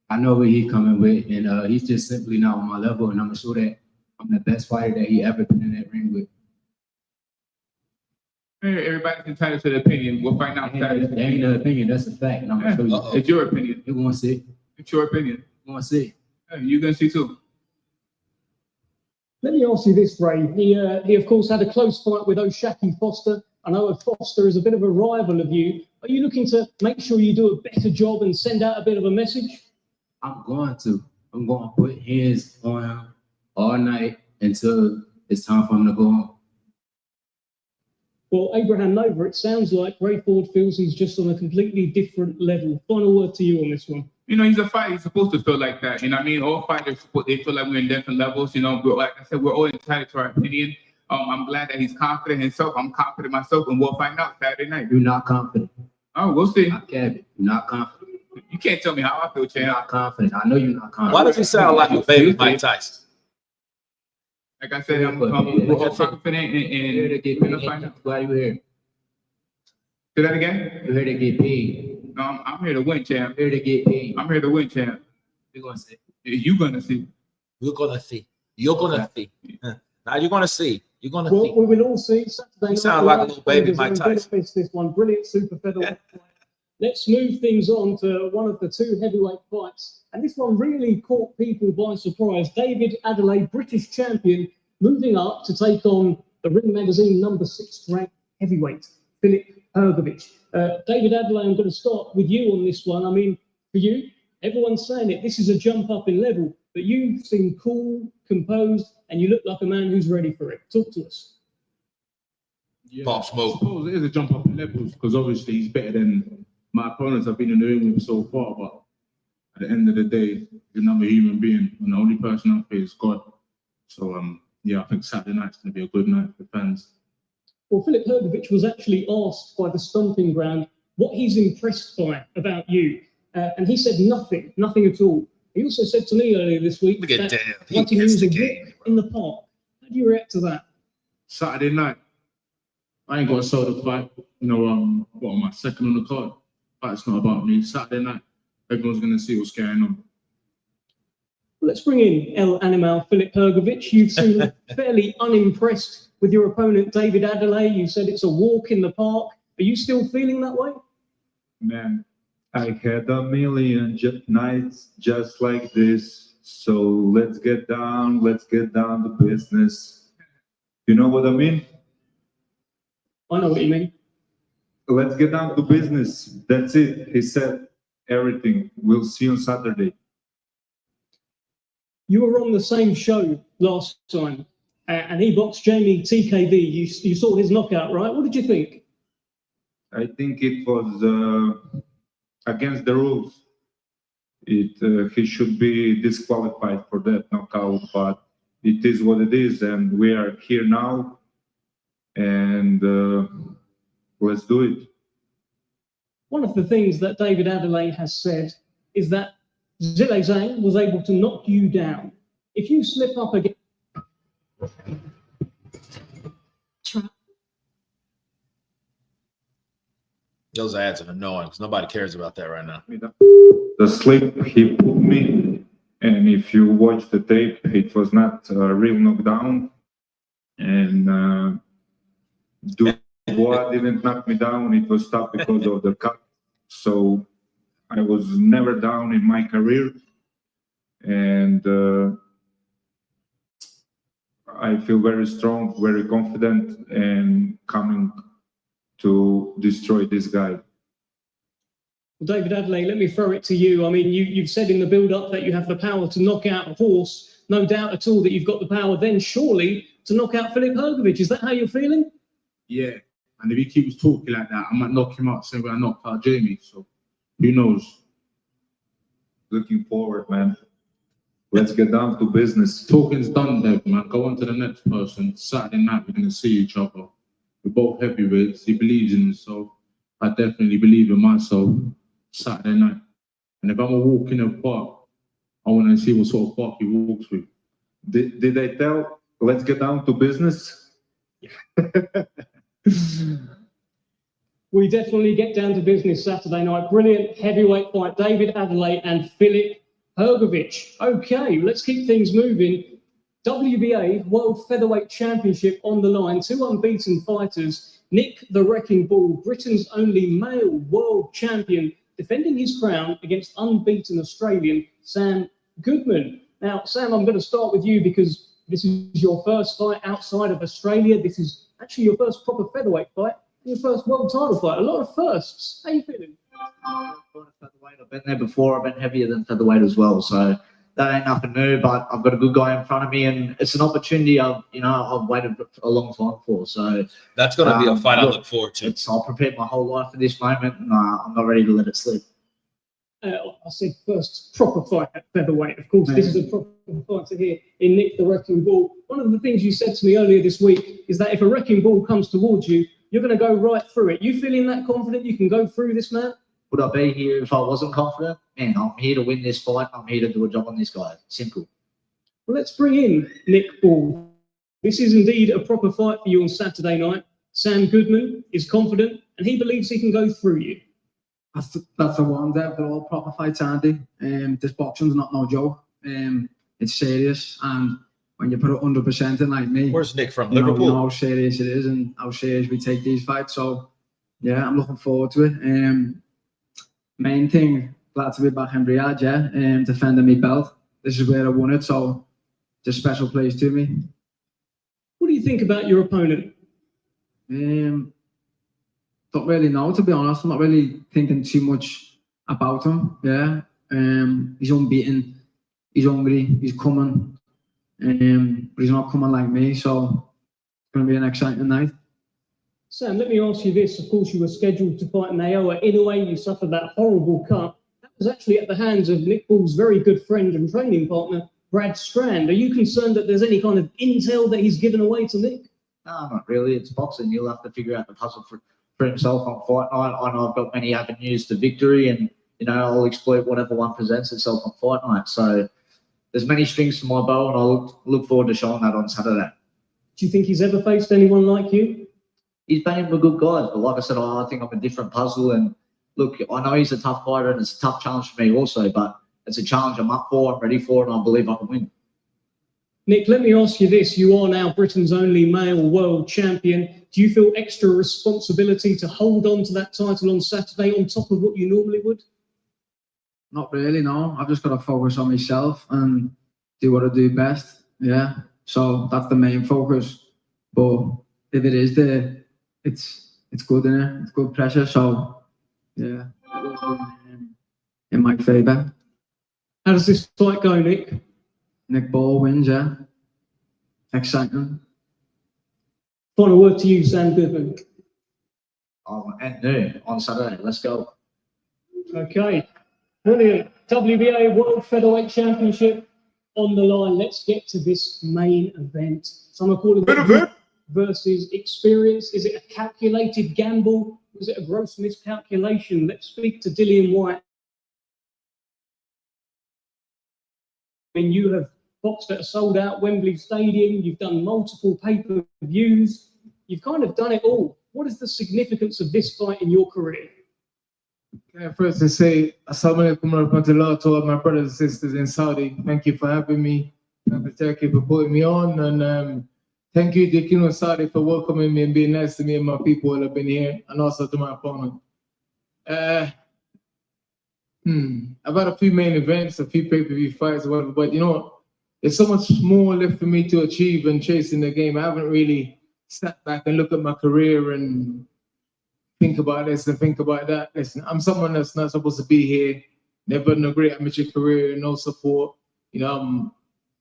I know what he's coming with, and he's just simply not on my level, and I'm sure that I'm the best fighter that he ever been in that ring with. Hey, everybody's entitled to their opinion. We'll find out. That ain't an opinion, that's a fact. And I'm gonna show you. It's your opinion. You want to see? It's your opinion. You want to see? Hey, you're going to see too. Let me ask you this, Ray. He of course had a close fight with Oshaki Foster. I know Foster is a bit of a rival of you. Are you looking to make sure you do a better job and send out a bit of a message? I'm going to put hands on him all night until it's time for him to go home. Well, Abraham Nova, it sounds like Ray Ford feels he's just on a completely different level. Final word to you on this one. He's a fighter. He's supposed to feel like that. All fighters, they feel like we're in different levels. Like I said, we're all entitled to our opinion. I'm glad that he's confident in himself. I'm confident in myself, and we'll find out Saturday night. You're not confident. Oh, we'll see. I can't be. You're not confident. You can't tell me how I feel, Chan. You're not confident. I know you're not confident. Why does he sound like a baby Mike Tyson? Like I said, I'm confident and find out. Why are you here? Say that again? You're here to get paid. No, I'm here to win, champ. Here to get paid. I'm here to win, champ. You're gonna see. You're gonna see. You're gonna see. You're gonna see. Now you're gonna see. You're gonna Well, see. we will all see Saturday You night. sound like a little baby Mike Tyson. Benefits this one. Brilliant super featherweight fight. Let's move things on to one of the two heavyweight fights. And this one really caught people by surprise. David Adelaide, British champion, moving up to take on the Ring Magazine number 6 ranked heavyweight, Filip Hrgović. David Adelaide, I'm going to start with you on this one. I mean, for you, everyone's saying it. This is a jump up in level, but you seem cool, composed, and you look like a man who's ready for it. Talk to us. Yeah, Pop Smoke. I suppose it is a jump up in levels because obviously he's better than my opponents I've been in the ring with so far. But at the end of the day, you're another human being, and the only person I fear is God. So yeah, I think Saturday night's going to be a good night for fans. Well, Filip Hrgović was actually asked by the Stomping Ground what he's impressed by about you, and he said nothing at all. He also said to me earlier this week that what he was a walk in the park. How do you react to that? Saturday night, I ain't got to sell the fight. You know, what am I, second on the card? Fight's not about me. Saturday night, everyone's going to see what's going on. Well, let's bring in El Animal, Filip Hrgović. You seem fairly unimpressed with your opponent, David Adelaide. You said it's a walk in the park. Are you still feeling that way? Man, I had a million nights just like this. So let's get down to business. You know what I mean? I know what you mean. Let's get down to business. That's it. He said everything. We'll see you on Saturday. You were on the same show last time, and he boxed Jamie TKV. You saw his knockout, right? What did you think? I think it was against the rules. He should be disqualified for that knockout, but it is what it is, and we are here now, and let's do it. One of the things that David Adelaide has said is that Dilliain was able to knock you down. If you slip up again... Those ads are annoying because nobody cares about that right now. The slip he put me, and if you watch the tape, it was not a real knockdown. And Whye didn't knock me down. It was stopped because of the cut. So I was never down in my career. And I feel very strong, very confident, and coming to destroy this guy. Well, David Adelaide, let me throw it to you. I mean, you've said in the build-up that you have the power to knock out a horse. No doubt at all that you've got the power then, surely, to knock out Filip Hrgović. Is that how you're feeling? Yeah, and if he keeps talking like that, I might knock him out same way I knocked out Jamie. So who knows? Looking forward, man. Let's get down to business. Talking's done, Dev, man. Go on to the next person. Saturday night, we're going to see each other. We're both heavyweights. He believes in himself. I definitely believe in myself. Saturday night. And if I'm a walk in a park, I want to see what sort of park he walks with. Did I tell, let's get down to business? We definitely get down to business Saturday night. Brilliant heavyweight fight. David Adelaide and Filip Hrgović. Okay, let's keep things moving. WBA World Featherweight Championship on the line. 2 unbeaten fighters. Nick the Wrecking Ball, Britain's only male world champion, defending his crown against unbeaten Australian Sam Goodman. Now, Sam, I'm going to start with you because this is your first fight outside of Australia. This is actually your first proper featherweight fight, your first world title fight. A lot of firsts. How are you feeling? I've been there before. I've been heavier than featherweight as well, so that ain't nothing new. But I've got a good guy in front of me, and it's an opportunity I've waited a long time for. So that's going to be a fight I look forward to. I've prepared my whole life for this moment, and I'm not ready to let it slip. I said first proper fight at featherweight. Of course, this is a proper fight to hear in Nick the Wrecking Ball. One of the things you said to me earlier this week is that if a wrecking ball comes towards you, you're going to go right through it. You feeling that confident you can go through this, man? Would I be here if I wasn't confident? Man, I'm here to win this fight. I'm here to do a job on this guy. Simple. Well, let's bring in Nick Ball. This is indeed a proper fight for you on Saturday night. Sam Goodman is confident, and he believes he can go through you. That's the one, Dev. They're all proper fights, aren't they? This boxing's not no joke. It's serious, and when you put it 100% in like me. Where's Nick from? You Liverpool. know how serious it is and how serious we take these fights. So, yeah, I'm looking forward to it. Main thing, glad to be back in Riyadh, yeah, defending my belt. This is where I won it, so it's a special place to me. What do you think about your opponent? Don't really know, to be honest. I'm not really thinking too much about him. Yeah, he's unbeaten. He's hungry. He's coming. But he's not coming like me, so it's going to be an exciting night. Sam, let me ask you this. Of course, you were scheduled to fight Naoya. In a way, you suffered that horrible cut. That was actually at the hands of Nick Ball's very good friend and training partner, Brad Strand. Are you concerned that there's any kind of intel that he's given away to Nick? No, not really. It's boxing. He'll have to figure out the puzzle for himself on fight night. I know I've got many avenues to victory, and I'll exploit whatever one presents itself on fight night. So there's many strings to my bow, and I'll look forward to showing that on Saturday. Do you think he's ever faced anyone like you? He's been with good guys, but like I said, I think I'm a different puzzle. And look, I know he's a tough fighter, and it's a tough challenge for me also, but it's a challenge I'm up for, I'm ready for, and I believe I can win. Nick, let me ask you this. You are now Britain's only male world champion. Do you feel extra responsibility to hold on to that title on Saturday on top of what you normally would? Not really, no. I've just got to focus on myself and do what I do best. Yeah. So that's the main focus. But if it is there, it's good, innit? It's good pressure. So yeah, in my favour. How does this fight go, Nick? Nick Ball wins, yeah. Exciting. Final word to you, Sam Goodman. At noon on Saturday. Let's go. Okay. Brilliant. WBA World Featherweight Championship on the line. Let's get to this main event. Some are calling it versus experience. Is it a calculated gamble? Was it a gross miscalculation? Let's speak to Dilliain Whye. And you have boxed at a sold-out Wembley Stadium. You've done multiple pay-per-views. You've kind of done it all. What is the significance of this fight in your career? First to say, Assalamu alaikum warahmatullah to all my brothers and sisters in Saudi. Thank you for having me. Thank you, Turkey, for putting me on. And thank you, the King of Saudi, for welcoming me and being nice to me and my people that have been here, and also to my opponent. I've had a few main events, a few pay-per-view fights, or whatever, but there's so much more left for me to achieve and chase in the game. I haven't really sat back and looked at my career and think about this and think about that. Listen, I'm someone that's not supposed to be here. Never had a great amateur career, no support. I'm a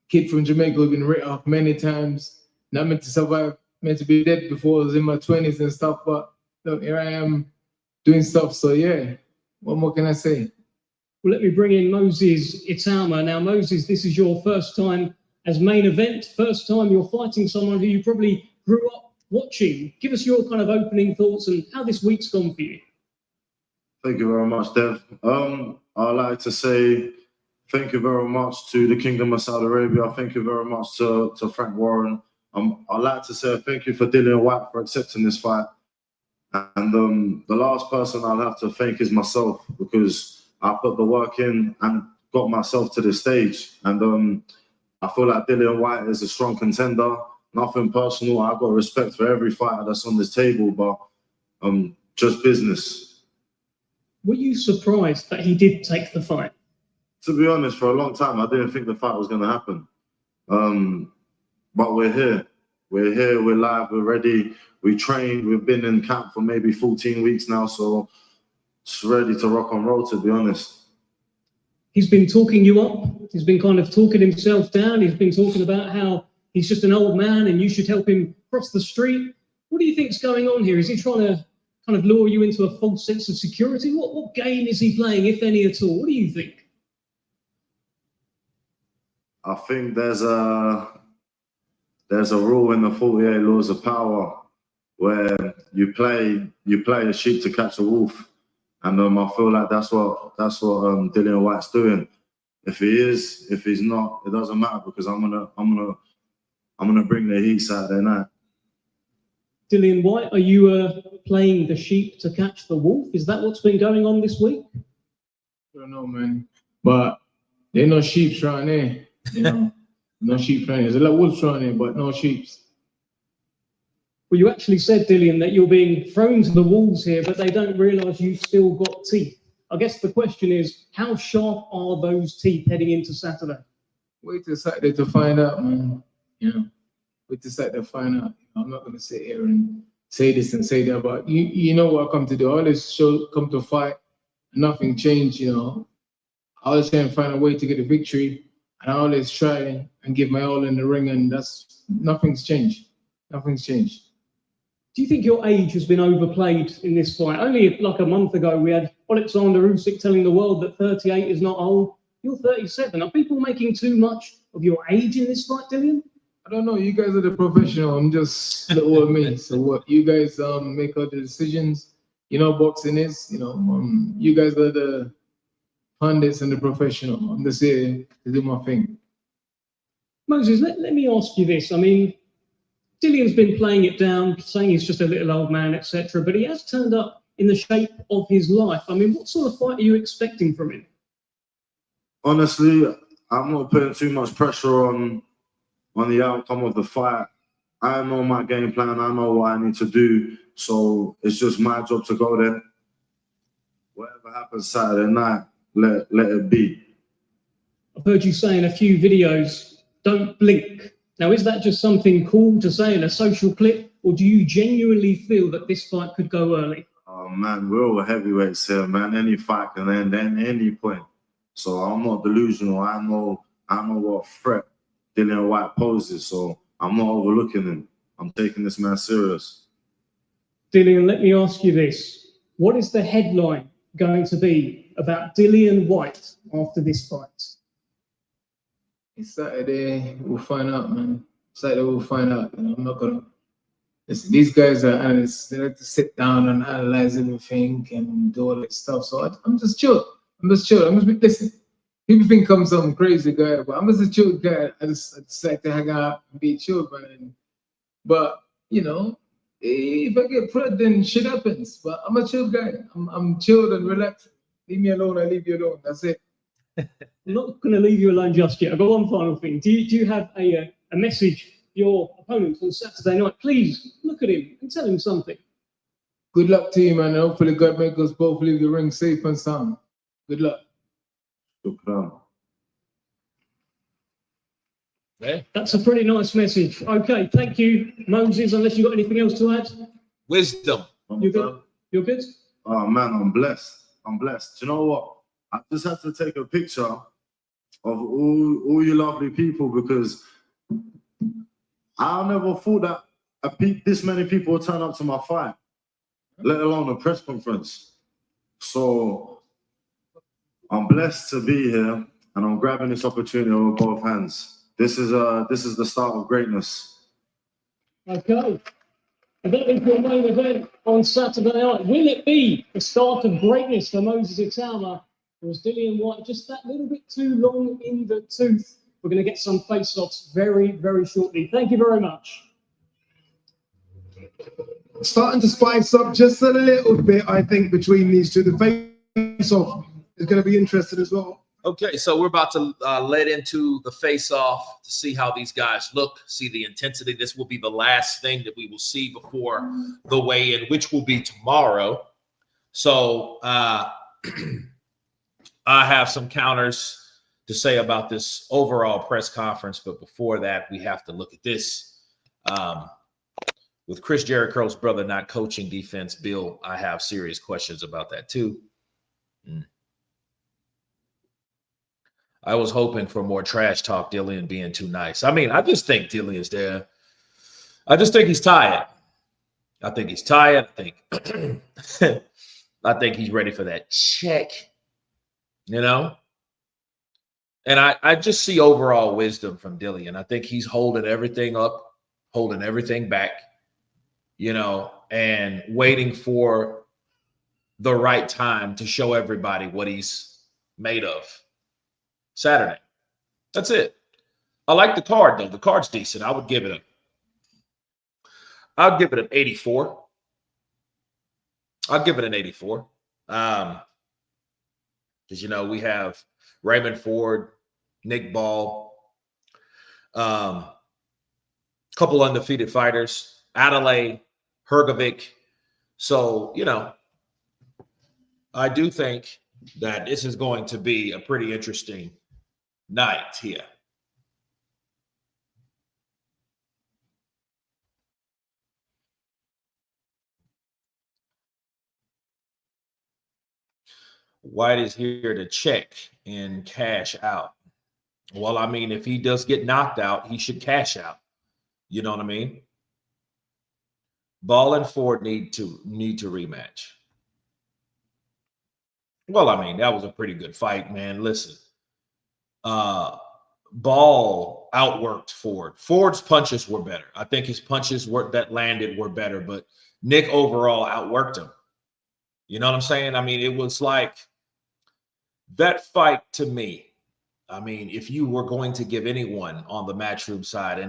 kid from Jamaica who's been written off many times. Not meant to survive, meant to be dead before I was in my 20s and stuff. But look, here I am doing stuff. So yeah, what more can I say? Well, let me bring in Moses Ituama. Now, Moses, this is your first time as main event, first time you're fighting someone who you probably grew up watching. Give us your kind of opening thoughts and how this week's gone for you. Thank you very much, Dev. I'd like to say thank you very much to the Kingdom of Saudi Arabia. Thank you very much to Frank Warren. I'd like to say thank you for Dilliain Whye for accepting this fight. And the last person I'll have to thank is myself, because I put the work in and got myself to this stage. And I feel like Dilliain Whye is a strong contender. Nothing personal. I've got respect for every fighter that's on this table, but just business. Were you surprised that he did take the fight? To be honest, for a long time, I didn't think the fight was going to happen. But we're here. We're here. We're live. We're ready. We trained. We've been in camp for maybe 14 weeks now, so it's ready to rock and roll, to be honest. He's been talking you up. He's been kind of talking himself down. He's been talking about how he's just an old man and you should help him cross the street. What do you think's going on here? Is he trying to kind of lure you into a false sense of security? What game is he playing, if any at all? What do you think? I think there's a rule in the 48 laws of power where you play a sheep to catch a wolf. And I feel like that's what Dilliain Whye's doing. If he is, if he's not, it doesn't matter, because I'm gonna bring the heat Saturday night. Dilliain Whye, are you playing the sheep to catch the wolf? Is that what's been going on this week? I don't know, man. But there are no sheep around there. You know, no sheep around here. There's a lot of wolves around here, but no sheep. Well, you actually said, Dilliain, that you're being thrown to the wolves here, but they don't realise you've still got teeth. I guess the question is, how sharp are those teeth heading into Saturday? Wait till Saturday to find out, man. You know, wait till Saturday to find out. I'm not going to sit here and say this and say that, but you know what I come to do. I always come to fight. Nothing changed, you know. I always try and find a way to get a victory, and I always try and give my all in the ring, and nothing's changed. Nothing's changed. Do you think your age has been overplayed in this fight? Only like a month ago, we had Alexander Usyk telling the world that 38 is not old. You're 37. Are people making too much of your age in this fight, Dilliain? I don't know. You guys are the professional. I'm just the old me. So what? You guys make all the decisions. You know, boxing is. You know, you guys are the pundits and the professional. I'm just here to do my thing. Moses, let me ask you this. I mean, Dillian's been playing it down, saying he's just a little old man, etc. But he has turned up in the shape of his life. I mean, what sort of fight are you expecting from him? Honestly, I'm not putting too much pressure on the outcome of the fight. I know my game plan. I know what I need to do. So it's just my job to go there. Whatever happens Saturday night, let it be. I've heard you say in a few videos, don't blink. Now, is that just something cool to say in a social clip, or do you genuinely feel that this fight could go early? Oh man, we're all heavyweights here, man. Any fight can end at any point. So I'm not delusional. I know what threat Dillian Whye poses. So I'm not overlooking him. I'm taking this man serious. Dillian, let me ask you this. What is the headline going to be about Dillian Whye after this fight? It's Saturday, we'll find out, man. Saturday, we'll find out. You know, I'm not gonna. Listen, these guys are analysts. They like to sit down and analyze everything and do all that stuff. So I'm just chill. Listen, people think I'm some crazy guy, but I'm just a chill guy. I just like to hang out and be chill, man. But you know, if I get put, then shit happens. But I'm a chill guy. I'm chilled and relaxed. Leave me alone. I leave you alone. That's it. I'm not going to leave you alone just yet. I've got one final thing. Do you have a message for your opponent on Saturday night? Please look at him and tell him something. Good luck to you, man. Hopefully God make us both leave the ring safe and sound. Good luck. That's a pretty nice message. Okay, thank you, Moses, unless you've got anything else to add. Wisdom. You good? You're good? Oh man, I'm blessed. Do you know what? I just had to take a picture of all you lovely people because I never thought that this many people would turn up to my fight, let alone a press conference. So I'm blessed to be here, and I'm grabbing this opportunity with both hands. This is the start of greatness. Okay. And that is your main event on Saturday night. Will it be the start of greatness for Moses Ituama? Or is Dillian Whye just that little bit too long in the tooth? We're going to get some face-offs very, very shortly. Thank you very much. Starting to spice up just a little bit, I think, between these two. The face-off is going to be interesting as well. Okay, so we're about to let into the face-off to see how these guys look, see the intensity. This will be the last thing that we will see before the weigh-in, which will be tomorrow. So I have some counters to say about this overall press conference, but before that, we have to look at this. With Chris Jericho's brother not coaching defense, Bill, I have serious questions about that too. I was hoping for more trash talk, Dillian being too nice. I mean, I just think Dillian's there. I just think he's tired. I think he's tired. I think he's ready for that check. You know, and I just see overall wisdom from Dillian. I think he's holding everything up, holding everything back, you know, and waiting for the right time to show everybody what he's made of. Saturday. That's it. I like the card, though. The card's decent. I would give it I'll give it an 84. I'll give it an 84. Because, you know, we have Raymond Ford, Nick Ball, couple undefeated fighters, Adelaide, Hrgovic. So, you know, I do think that this is going to be a pretty interesting night here. White is here to check and cash out. Well, I mean, if he does get knocked out, he should cash out. You know what I mean? Ball and Ford need to rematch. Well, I mean, that was a pretty good fight, man. Listen, Ball outworked Ford. Ford's punches were better. I think his punches that landed were better, but Nick overall outworked him. You know what I'm saying? I mean, it was like that fight to me. I mean, if you were going to give anyone on the Matchroom side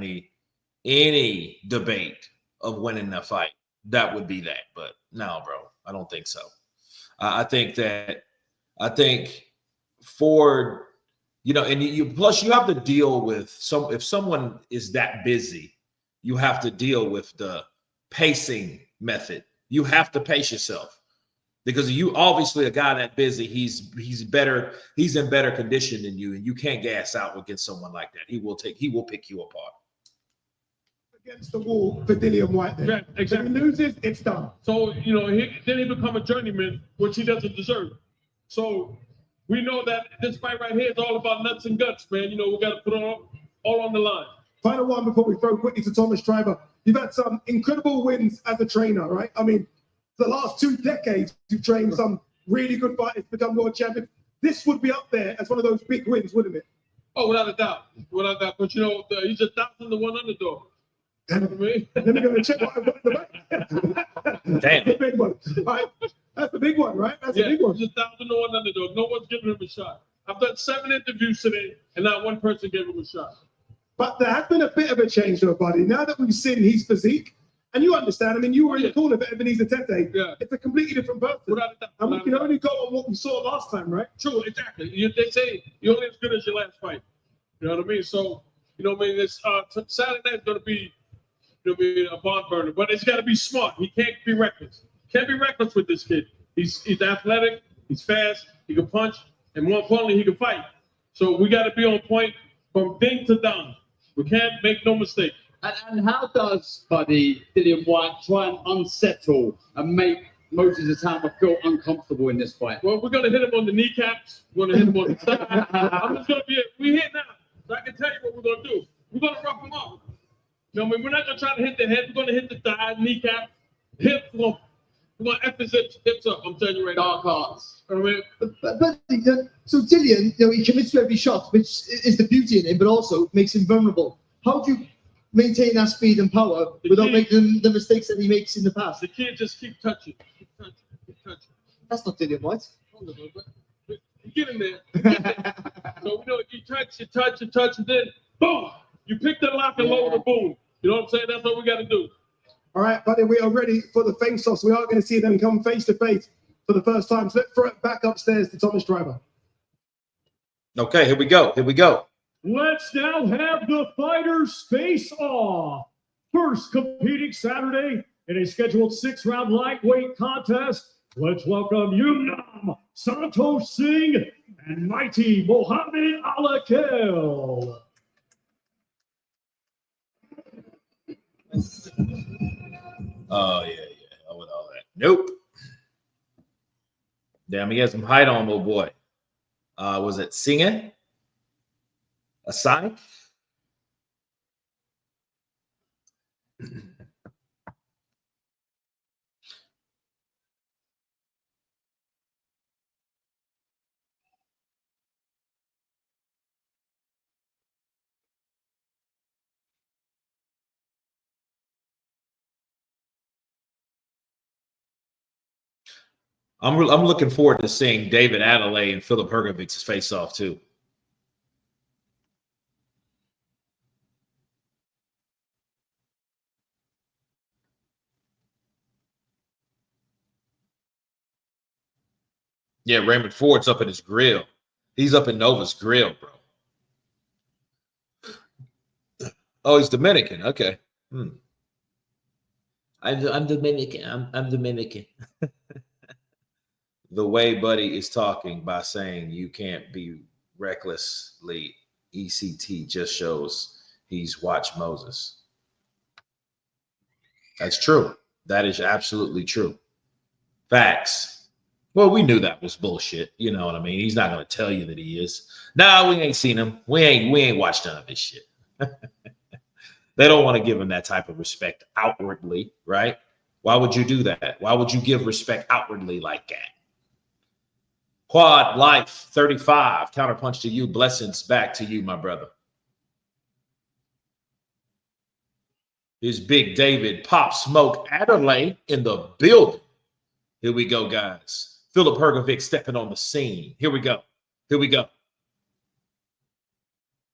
any debate of winning the fight, that would be that. But no, bro, I don't think so. I think Ford, you know, and you plus you have to deal with if someone is that busy, you have to deal with the pacing method. You have to pace yourself. Because you obviously a guy that busy, he's in better condition than you, and you can't gas out against someone like that. He will pick you apart. Against the wall for Dilliain Whye. Then. Yeah, exactly. If he loses, it's done. So, you know, then he become a journeyman, which he doesn't deserve. So we know that this fight right here is all about nuts and guts, man. You know, we got to put all on the line. Final one before we throw quickly to Thomas Triber. You've had some incredible wins as a trainer, right? I mean, the last 2 decades, you've trained some really good fighters to become world champions. This would be up there as one of those big wins, wouldn't it? Oh, without a doubt. Without a doubt. But, you know, he's 1,000 to 1 underdog. You know what I mean? Let me go and check what I've got in the back. Damn. That's the big one. All right. That's the big one, right? That's the big one. He's 1,000 to 1 underdog. No one's giving him a shot. I've done 7 interviews today, and not one person gave him a shot. But there has been a bit of a change, though, buddy. Now that we've seen his physique, and you understand, I mean, you were in the corner for Ebenezer Tete. Yeah. It's a completely different person. Without a doubt. And we can only go on what we saw last time, right? True, exactly. They say you're only as good as your last fight. You know what I mean? So, you know what I mean? This Saturday night is going to be a barn burner, but it's got to be smart. He can't be reckless. Can't be reckless with this kid. He's athletic. He's fast. He can punch, and more importantly, he can fight. So we got to be on point from ding to dong. We can't make no mistake. And how does, buddy, Dilliain Whye try and unsettle and make Moses Ituama feel uncomfortable in this fight? Well, we're going to hit him on the kneecaps. We're going to hit him on the side. I'm just going to be, we hit now. So I can tell you what we're going to do. We're going to rough him up. You know what I mean? We're not going to try to hit the head. We're going to hit the thigh, kneecap, hip. We're going to F his hips up. I'm telling you right now. Dark arts. You know what I mean? But so Dilliain, you know, he commits to every shot, which is the beauty in him, but also makes him vulnerable. How do you maintain that speed and power without making the mistakes that he makes in the past? The kid just keep touching. Keep touching. That's not Dilliain Whye. Get in there. So, you know, you touch, and then boom, you pick the lock and lower the boom. You know what I'm saying? That's what we got to do. All right, buddy, we are ready for the face-offs. We are going to see them come face-to-face for the first time. So let's throw it back upstairs to Thomas Triber. Okay, here we go. Let's now have the fighters face off. First competing Saturday in a scheduled 6-round lightweight contest. Let's welcome Yumnam Santosh Singh and mighty Mohammed Alakel. Oh, yeah. With all that. Nope. Damn, he has some height on, little boy. Was it Singh? Asai? I'm looking forward to seeing David Adelaide and Philip Hrgovic's face off too. Yeah, Raymond Ford's up in his grill. He's up in Nova's grill, bro. Oh, he's Dominican. Okay. I'm Dominican. I'm Dominican. The way Buddy is talking by saying you can't be recklessly ECT just shows he's watched Moses. That's true. That is absolutely true. Facts. Well, we knew that was bullshit. You know what I mean? He's not going to tell you that he is. No, we ain't seen him. We ain't watched none of this shit. They don't want to give him that type of respect outwardly, right? Why would you do that? Why would you give respect outwardly like that? Quad Life 35, counterpunch to you. Blessings back to you, my brother. Here's Big David, Pop Smoke Adelaide in the building. Here we go, guys. Philip Hergovic stepping on the scene. Here we go. Here we go.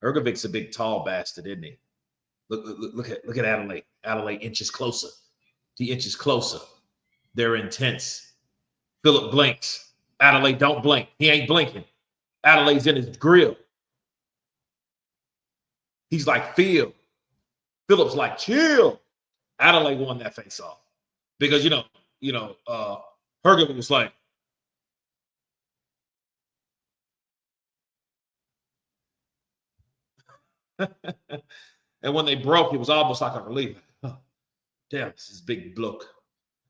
Hergovic's a big, tall bastard, isn't he? Look at Adelaide. Adelaide inches closer. He inches closer. They're intense. Philip blinks. Adelaide don't blink. He ain't blinking. Adelaide's in his grill. He's like, feel. Philip's like, chill. Adelaide won that face off because Hergovic was like, and when they broke, it was almost like a relief. Oh, damn, this is big bloke.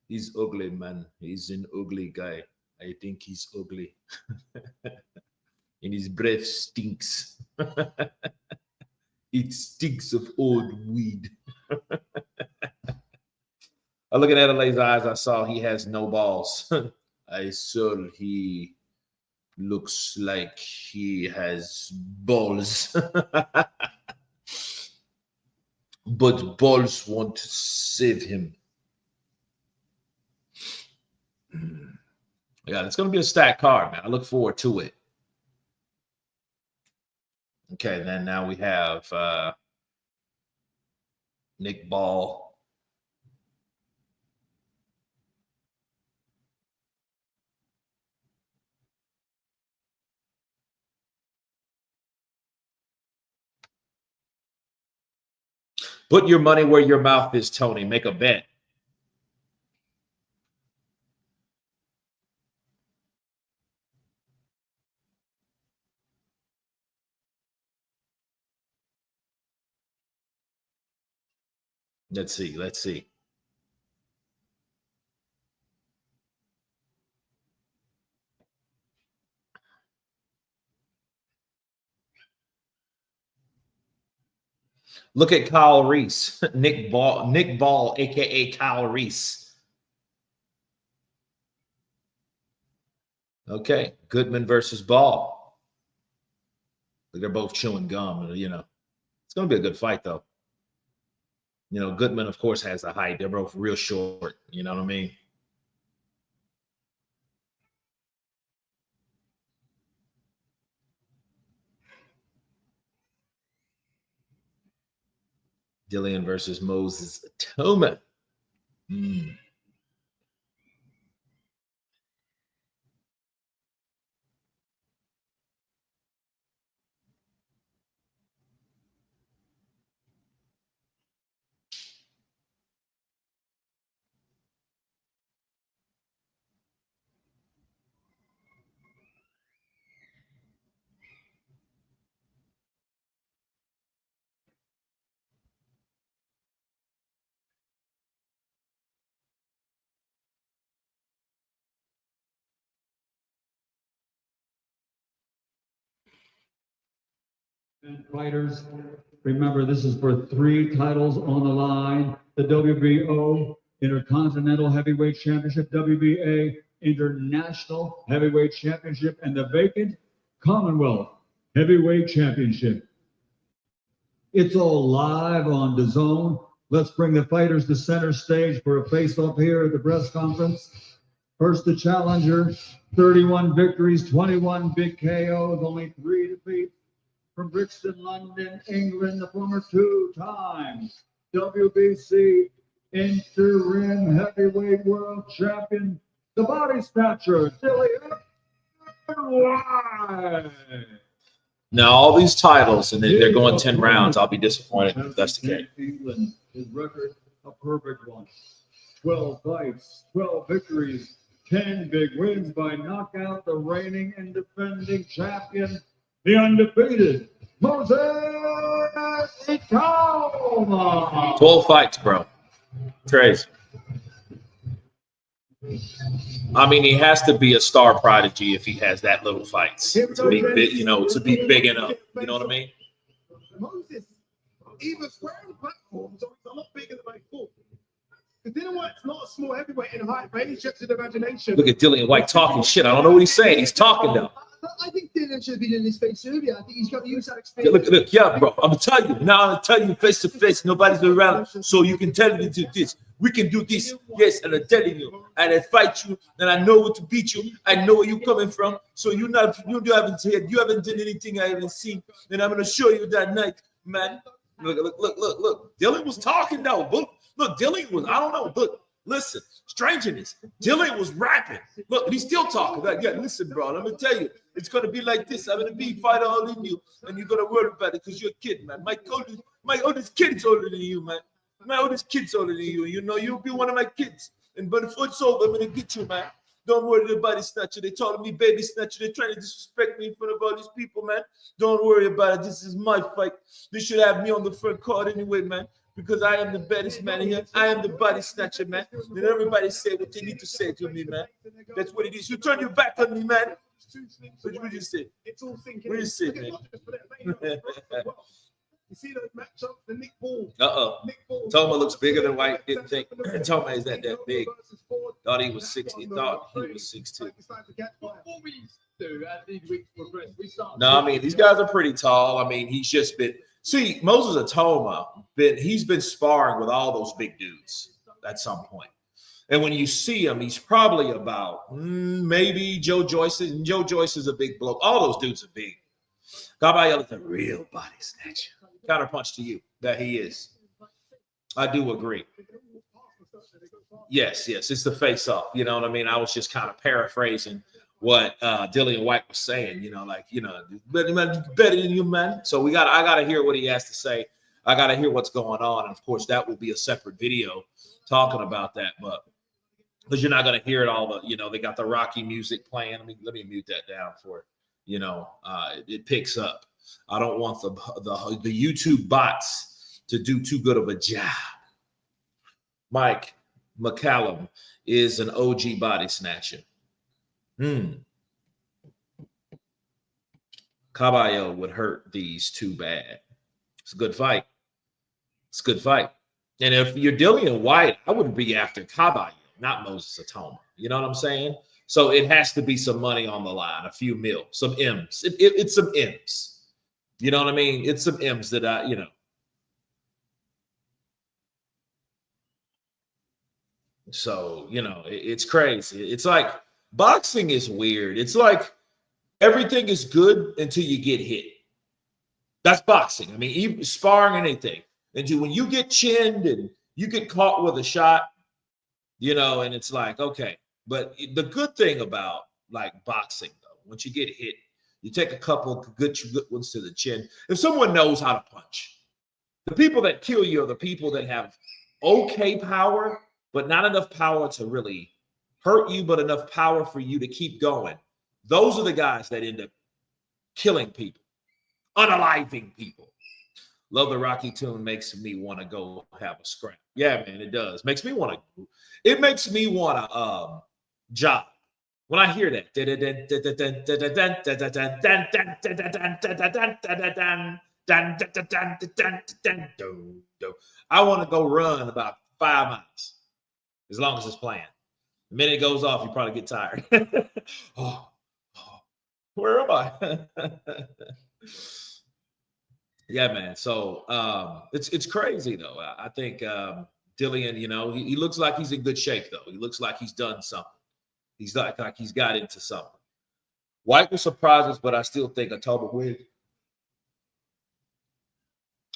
He's ugly, man. He's an ugly guy. I think he's ugly. And his breath stinks. It stinks of old weed. I look at Adelaide's eyes. I saw he has no balls. I saw he looks like he has balls. But balls won't save him. Yeah, it's going to be a stacked card, man. I look forward to it. Okay, then now we have Nick Ball. Put your money where your mouth is, Tony. Make a bet. Let's see. Let's see. Look at Kyle Reese. Nick Ball, aka Kyle Reese. Okay, Goodman versus Ball. They're both chewing gum, It's going to be a good fight, though. Goodman, of course, has the height. They're both real short. You know what I mean? Dilliain versus Moses Ituama. And fighters, remember this is for 3 titles on the line: the WBO Intercontinental Heavyweight Championship, WBA International Heavyweight Championship, and the vacant Commonwealth Heavyweight Championship. It's all live on DAZN. Let's bring the fighters to center stage for a face-off here at the press conference. First, the challenger, 31 victories, 21 big KOs, only 3 defeats. From Brixton, London, England, the former 2-time WBC interim heavyweight world champion, the body snatcher, Dilliain. Whye. Now, all these titles, and they're going 10 rounds. I'll be disappointed if that's the case. England, his record a perfect one. 12 fights, 12 victories, 10 big wins by knockout, the reigning and defending champion, the undefeated Moses Ituama. 12 fights, bro. Crazy. I mean, he has to be a star prodigy if he has that little fights to be big, to be big enough. You know what I mean? Moses, he was wearing platforms, so it's a lot bigger than I thought. Because Dillian Whyte's not a small heavyweight in height by any stretch of the imagination. Look at Dillian Whyte talking shit. I don't know what he's saying. He's talking though. I think Dillian should have been in his face earlier. I think he's got to use that experience. Look, yeah, bro. I'm gonna tell you now. I'm tell you face to face. Nobody's around, so you can tell me to do this. We can do this. Yes, and I'm telling you, and I fight you, and I know what to beat you. I know where you're coming from. So you haven't done anything I haven't seen, and I'm gonna show you that night, man. Look. Dillian was talking though. Look, Dillian was. I don't know. Look. Listen, strangeness. Dillian was rapping. Look, he's still talking. Like, yeah, listen, bro. Let me tell you, it's gonna be like this. I'm gonna be fighter all in you, and you're gonna worry about it because you're a kid, man. My oldest kid's older than you, man. My oldest kid's older than you. You know, you'll be one of my kids. But before it's over, I'm gonna get you, man. Don't worry about it, snatcher. They calling me baby snatcher. They're trying to disrespect me in front of all these people, man. Don't worry about it. This is my fight. They should have me on the front card anyway, man. Because I am the baddest man here. I am the body snatcher, man. Then everybody say what they need to say to me, man. That's what it is. You turn your back on me, man. What you say? What you say, man? You see those matchups, the Nick Ball. Toma looks bigger than White. Didn't think Toma is that big. Thought he was 60. Thought he was 6'2". No, I mean, these guys are pretty tall. I mean, he's just been. See, Moses Ituama, he's been sparring with all those big dudes at some point. And when you see him, he's probably about maybe Joe Joyce. And Joe Joyce is a big bloke. All those dudes are big. Caballero is a real body snatcher. Counterpunch to you that he is. I do agree. Yes, it's the face-off. You know what I mean? I was just kind of paraphrasing what Dillian Whyte was saying, better than you, man. So I gotta hear what he has to say. I gotta hear what's going on. And of course, that will be a separate video talking about that, but because you're not gonna hear it all, they got the Rocky music playing. Let me mute that down for it. It picks up. I don't want the YouTube bots to do too good of a job. Mike McCallum is an OG body snatcher. Caballero would hurt these too bad. It's a good fight. And if you're Dillian Whyte, I would be after Caballero, not Moses Ituama. You know what I'm saying? So it has to be some money on the line, a few mil, some M's. It's some M's. You know what I mean? It's some M's that So, it's crazy. It's like boxing is weird. It's like everything is good until you get hit. That's boxing. I mean, even sparring anything. Until when you get chinned and you get caught with a shot, and it's like, okay. But the good thing about like boxing, though, once you get hit, you take a couple of good ones to the chin. If someone knows how to punch, the people that kill you are the people that have okay power, but not enough power to really hurt you, but enough power for you to keep going. Those are the guys that end up killing people, unaliving people. Love the Rocky tune. Makes me want to go have a scrap. Yeah, man, it does. It makes me want to jog. When I hear that, I want to go run about 5 miles, as long as it's playing. The minute it goes off, you probably get tired. Where am I? Yeah, man. So it's crazy though. I think Dillian, he looks like he's in good shape though. He looks like he's done something. He's like he's got into something. Whyte will surprise us, but I still think Ituama wins.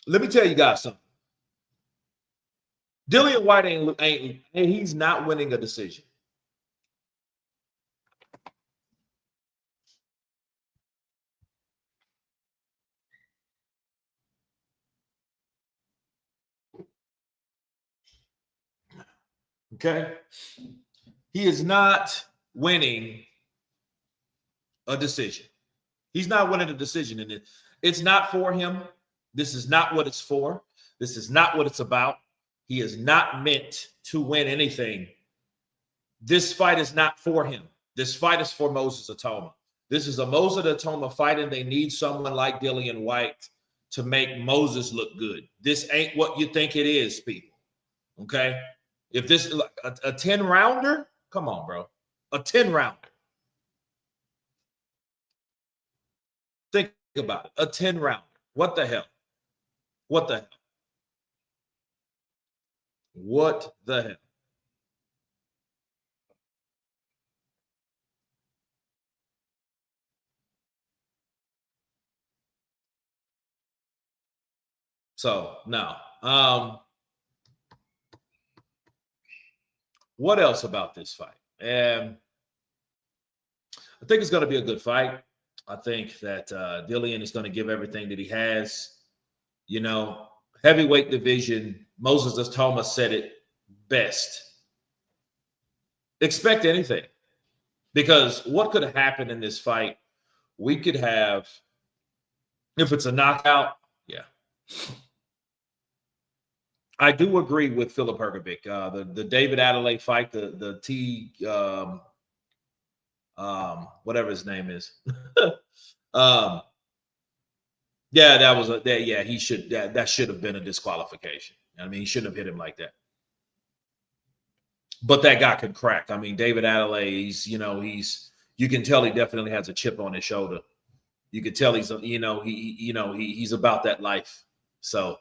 Let me tell you guys something. Dillian Whyte he's not winning a decision. Okay. He is not winning a decision. He's not winning a decision in it. It's not for him. This is not what it's for. This is not what it's about. He is not meant to win anything. This fight is not for him. This fight is for Moses Ituama. This is a Moses Ituama fight, and they need someone like Dilliain Whye to make Moses look good. This ain't what you think it is, people. Okay? If this is a 10-rounder, come on, bro. A 10-rounder. Think about it. A 10-rounder. What the hell? What the hell? What the hell? So, no. What else about this fight? I think it's going to be a good fight. I think that Dilliain is going to give everything that he has. You know, heavyweight division, Moses Ituama said it best. Expect anything. Because what could have happened in this fight? We could have, if it's a knockout, yeah. I do agree with Philip Hergovic. The David Adelaide fight, the whatever his name is. Yeah, that was he should that should have been a disqualification. I mean, he shouldn't have hit him like that. But that guy could crack. I mean, David Adelaide, you can tell he definitely has a chip on his shoulder. You could tell he's he's about that life. So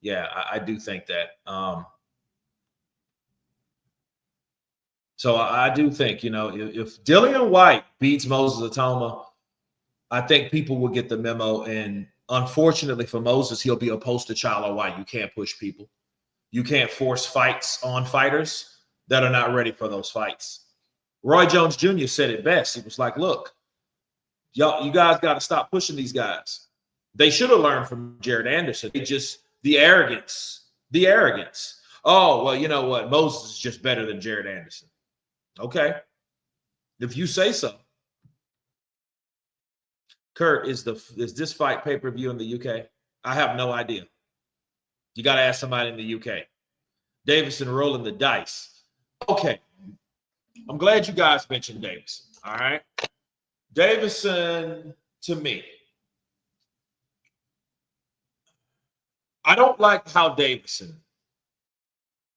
yeah, I do think that. So I do think, if Dilliain Whye beats Moses Ituama, I think people will get the memo. And unfortunately for Moses, he'll be a poster child of why you can't push people. You can't force fights on fighters that are not ready for those fights. Roy Jones Jr. said it best. He was like, look, you guys got to stop pushing these guys. They should have learned from Jared Anderson. The arrogance. Oh, well, you know what? Moses is just better than Jared Anderson. Okay. If you say so. Kurt, is this fight pay-per-view in the UK? I have no idea. You got to ask somebody in the UK. Davison rolling the dice. Okay. I'm glad you guys mentioned Davison. All right. Davison, to me, I don't like how Davison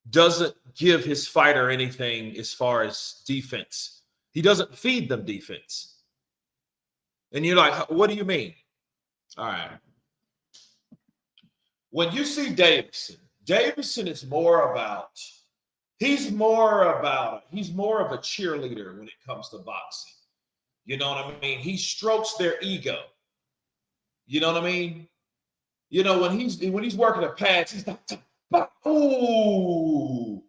doesn't give his fighter anything as far as defense. He doesn't feed them defense. And you're like, what do you mean? All right. When you see Davison is more about, he's more of a cheerleader when it comes to boxing. You know what I mean? He strokes their ego. You know what I mean? You know, when he's working the pads, he's like, ooh.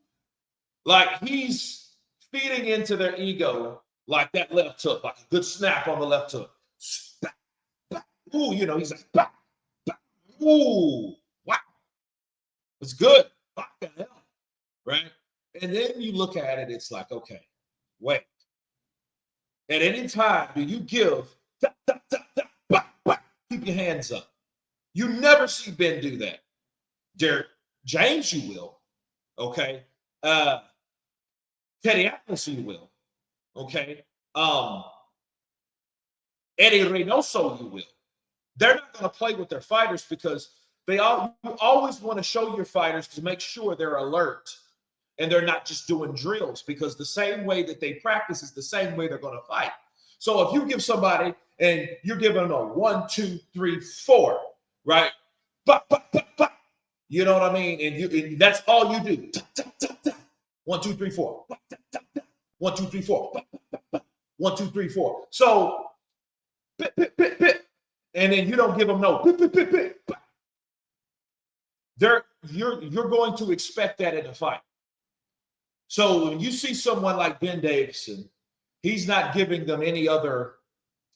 Like he's feeding into their ego like that left hook, like a good snap on the left hook. Ooh, he's like, ooh, wow. It's good. Right? And then you look at it, it's like, okay, wait. At any time, do you give, keep your hands up. You never see Ben do that. James, you will. Okay. Teddy Atlas, you will. Okay. Eddie Reynoso, you will. They're not going to play with their fighters because you always want to show your fighters to make sure they're alert and they're not just doing drills, because the same way that they practice is the same way they're going to fight. So if you give somebody and you're giving them a 1, 2, 3, 4, right? You know what I mean? And that's all you do. 1, 2, 3, 4. 1, 2, 3, 4. 1, 2, 3, 4. So, and then you don't give them no. You're going to expect that in a fight. So when you see someone like Ben Davison, he's not giving them any other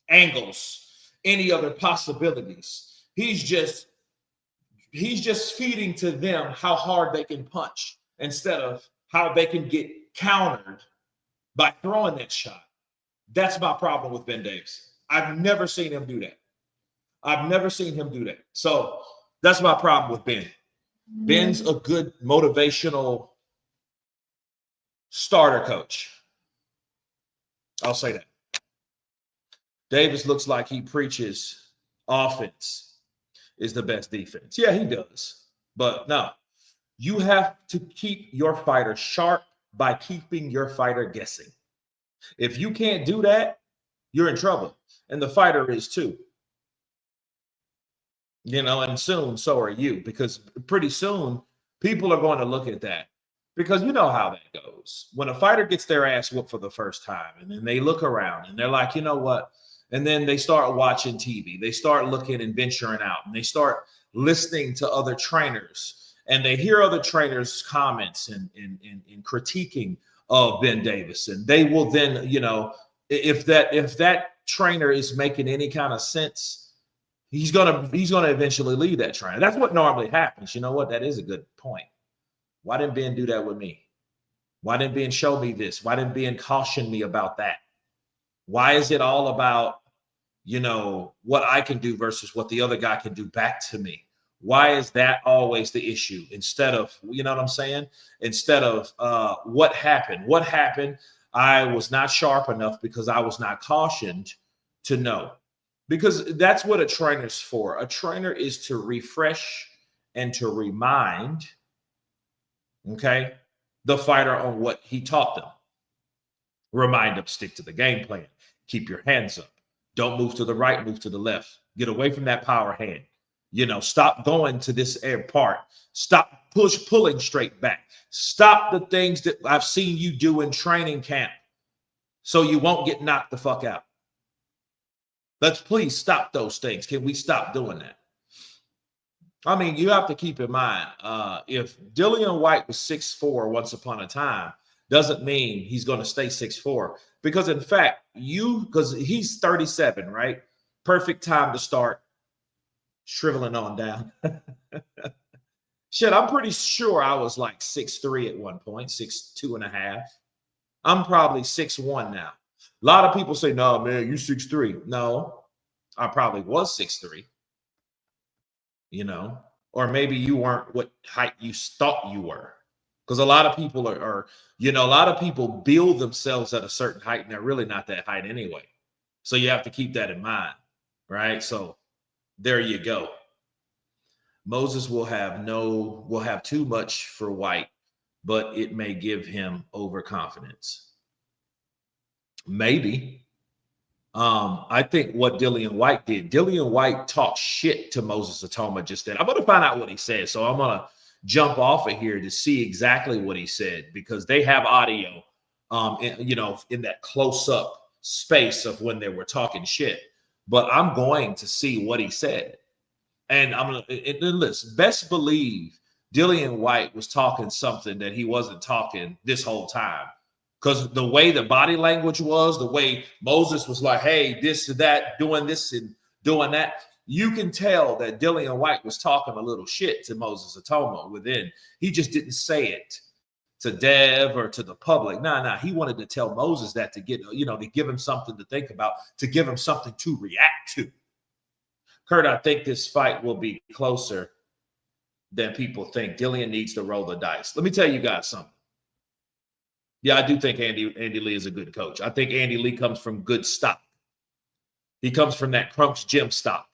angles, any other possibilities. He's just feeding to them how hard they can punch instead of how they can get countered by throwing that shot. That's my problem with Ben Davis. I've never seen him do that. I've never seen him do that. So that's my problem with Ben. Ben's a good motivational starter coach. I'll say that. Davis looks like he preaches offense is the best defense. Yeah, he does. But no, you have to keep your fighter sharp by keeping your fighter guessing. If you can't do that, you're in trouble. And the fighter is too. You know, and soon so are you, because pretty soon people are going to look at that, because you know how that goes. When a fighter gets their ass whooped for the first time and then they look around and they're like, you know what? And then they start watching TV. They start looking and venturing out, and they start listening to other trainers, and they hear other trainers' comments and critiquing of Ben Davis. And they will then, you know, if that trainer is making any kind of sense, he's gonna eventually leave that trainer. That's what normally happens. You know what? That is a good point. Why didn't Ben do that with me? Why didn't Ben show me this? Why didn't Ben caution me about that? Why is it all about, you know, what I can do versus what the other guy can do back to me? Why is that always the issue? Instead of, you know what I'm saying? Instead of what happened? What happened? I was not sharp enough because I was not cautioned to know. Because that's what a trainer's for. A trainer is to refresh and to remind, okay, the fighter on what he taught them. Remind them, stick to the game plan. Keep your hands up. Don't move to the right, move to the left. Get away from that power hand. You know, stop going to this air part. Stop pulling straight back. Stop the things that I've seen you do in training camp so you won't get knocked the fuck out. Let's please stop those things. Can we stop doing that? I mean, you have to keep in mind, if Dilliain Whyte was 6'4" once upon a time, doesn't mean he's going to stay 6'4", because in fact, because he's 37, right? Perfect time to start shriveling on down. Shit, I'm pretty sure I was like 6'3" at one point, 6'2.5". I'm probably 6'1" now. A lot of people say, no, man, you're 6'3". No, I probably was 6'3", you know, or maybe you weren't what height you thought you were. Because a lot of people are, you know, a lot of people build themselves at a certain height and they're really not that height anyway. So you have to keep that in mind, right? So there you go. Moses will have too much for Whyte, but it may give him overconfidence. Maybe. I think what Dilliain Whyte did, Dilliain Whyte talked shit to Moses Ituama just then. I'm going to find out what he said. So I'm going to jump off of here to see exactly what he said, because they have audio, you know, in that close up space of when they were talking shit. But I'm going to see what he said. And I'm going to listen, best believe Dilliain Whyte was talking something that he wasn't talking this whole time. Because the way the body language was, the way Moses was like, hey, this and that, doing this and doing that, you can tell that Dilliain Whyte was talking a little shit to Moses Ituama within. He just didn't say it to Dev or to the public. Nah, he wanted to tell Moses that to get, you know, to give him something to think about, to give him something to react to. Kurt, I think this fight will be closer than people think. Dilliain needs to roll the dice. Let me tell you guys something. Yeah, I do think Andy Lee is a good coach. I think Andy Lee comes from good stock. He comes from that Crunk's Gym stock.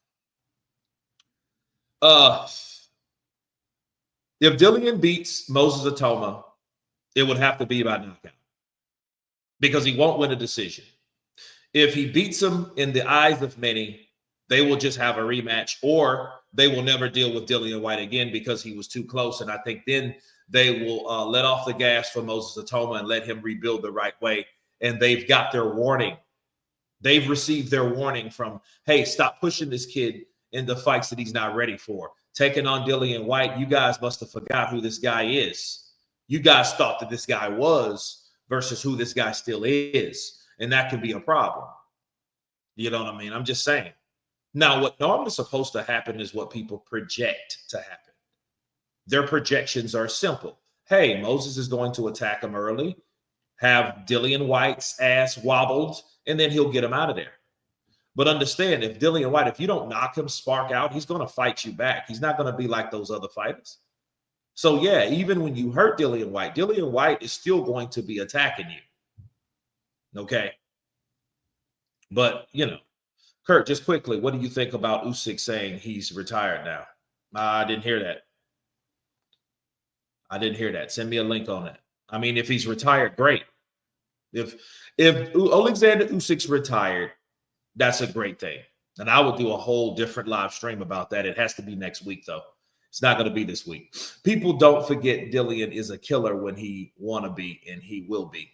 If Dilliain beats Moses Ituama, it would have to be by knockout, because he won't win a decision. If he beats him, in the eyes of many, they will just have a rematch, or they will never deal with Dilliain Whyte again because he was too close. And I think then they will let off the gas for Moses Ituama and let him rebuild the right way. And they've got their warning. They've received their warning from, hey, stop pushing this kid into fights that he's not ready for. Taking on Dilliain Whyte, you guys must have forgot who this guy is. You guys thought that this guy was versus who this guy still is. And that can be a problem. You know what I mean? I'm just saying. Now, what normally is supposed to happen is what people project to happen. Their projections are simple. hey, Moses is going to attack him early, have Dillian Whyte's ass wobbled, and then he'll get him out of there. But understand, if Dillian Whyte, if you don't knock him spark out, he's going to fight you back. He's not going to be like those other fighters. So, yeah, even when you hurt Dillian Whyte is still going to be attacking you. Okay? But, you know, Kurt, just quickly, what do you think about Usyk saying he's retired now? I didn't hear that. I didn't hear that. Send me a link on that. I mean, if he's retired, great. If Alexander Usyk's retired, that's a great thing. And I would do a whole different live stream about that. It has to be next week, though. It's not going to be this week. People don't forget Dillian is a killer when he want to be, and he will be.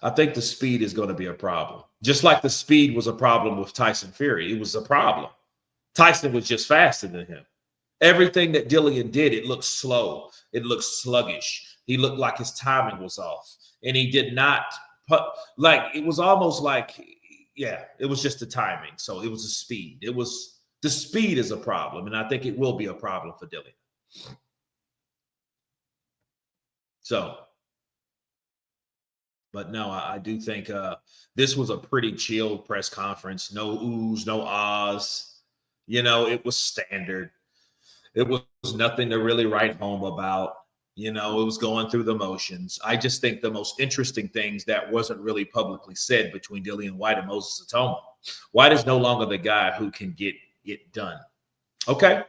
I think the speed is going to be a problem. Just like the speed was a problem with Tyson Fury. It was a problem. Tyson was just faster than him. Everything that Dillian did, it looked slow. It looked sluggish. He looked like his timing was off. And he did not put, like, it was almost like, yeah, it was just the timing. So it was the speed. The speed is a problem. And I think it will be a problem for Dillian. So, but no, I do think this was a pretty chill press conference. No oohs, no ahs. You know, it was standard. It was nothing to really write home about. You know, it was going through the motions. I just think the most interesting things that wasn't really publicly said between Dillian Whyte and Moses Ituama. Whyte is no longer the guy who can get it done. Okay,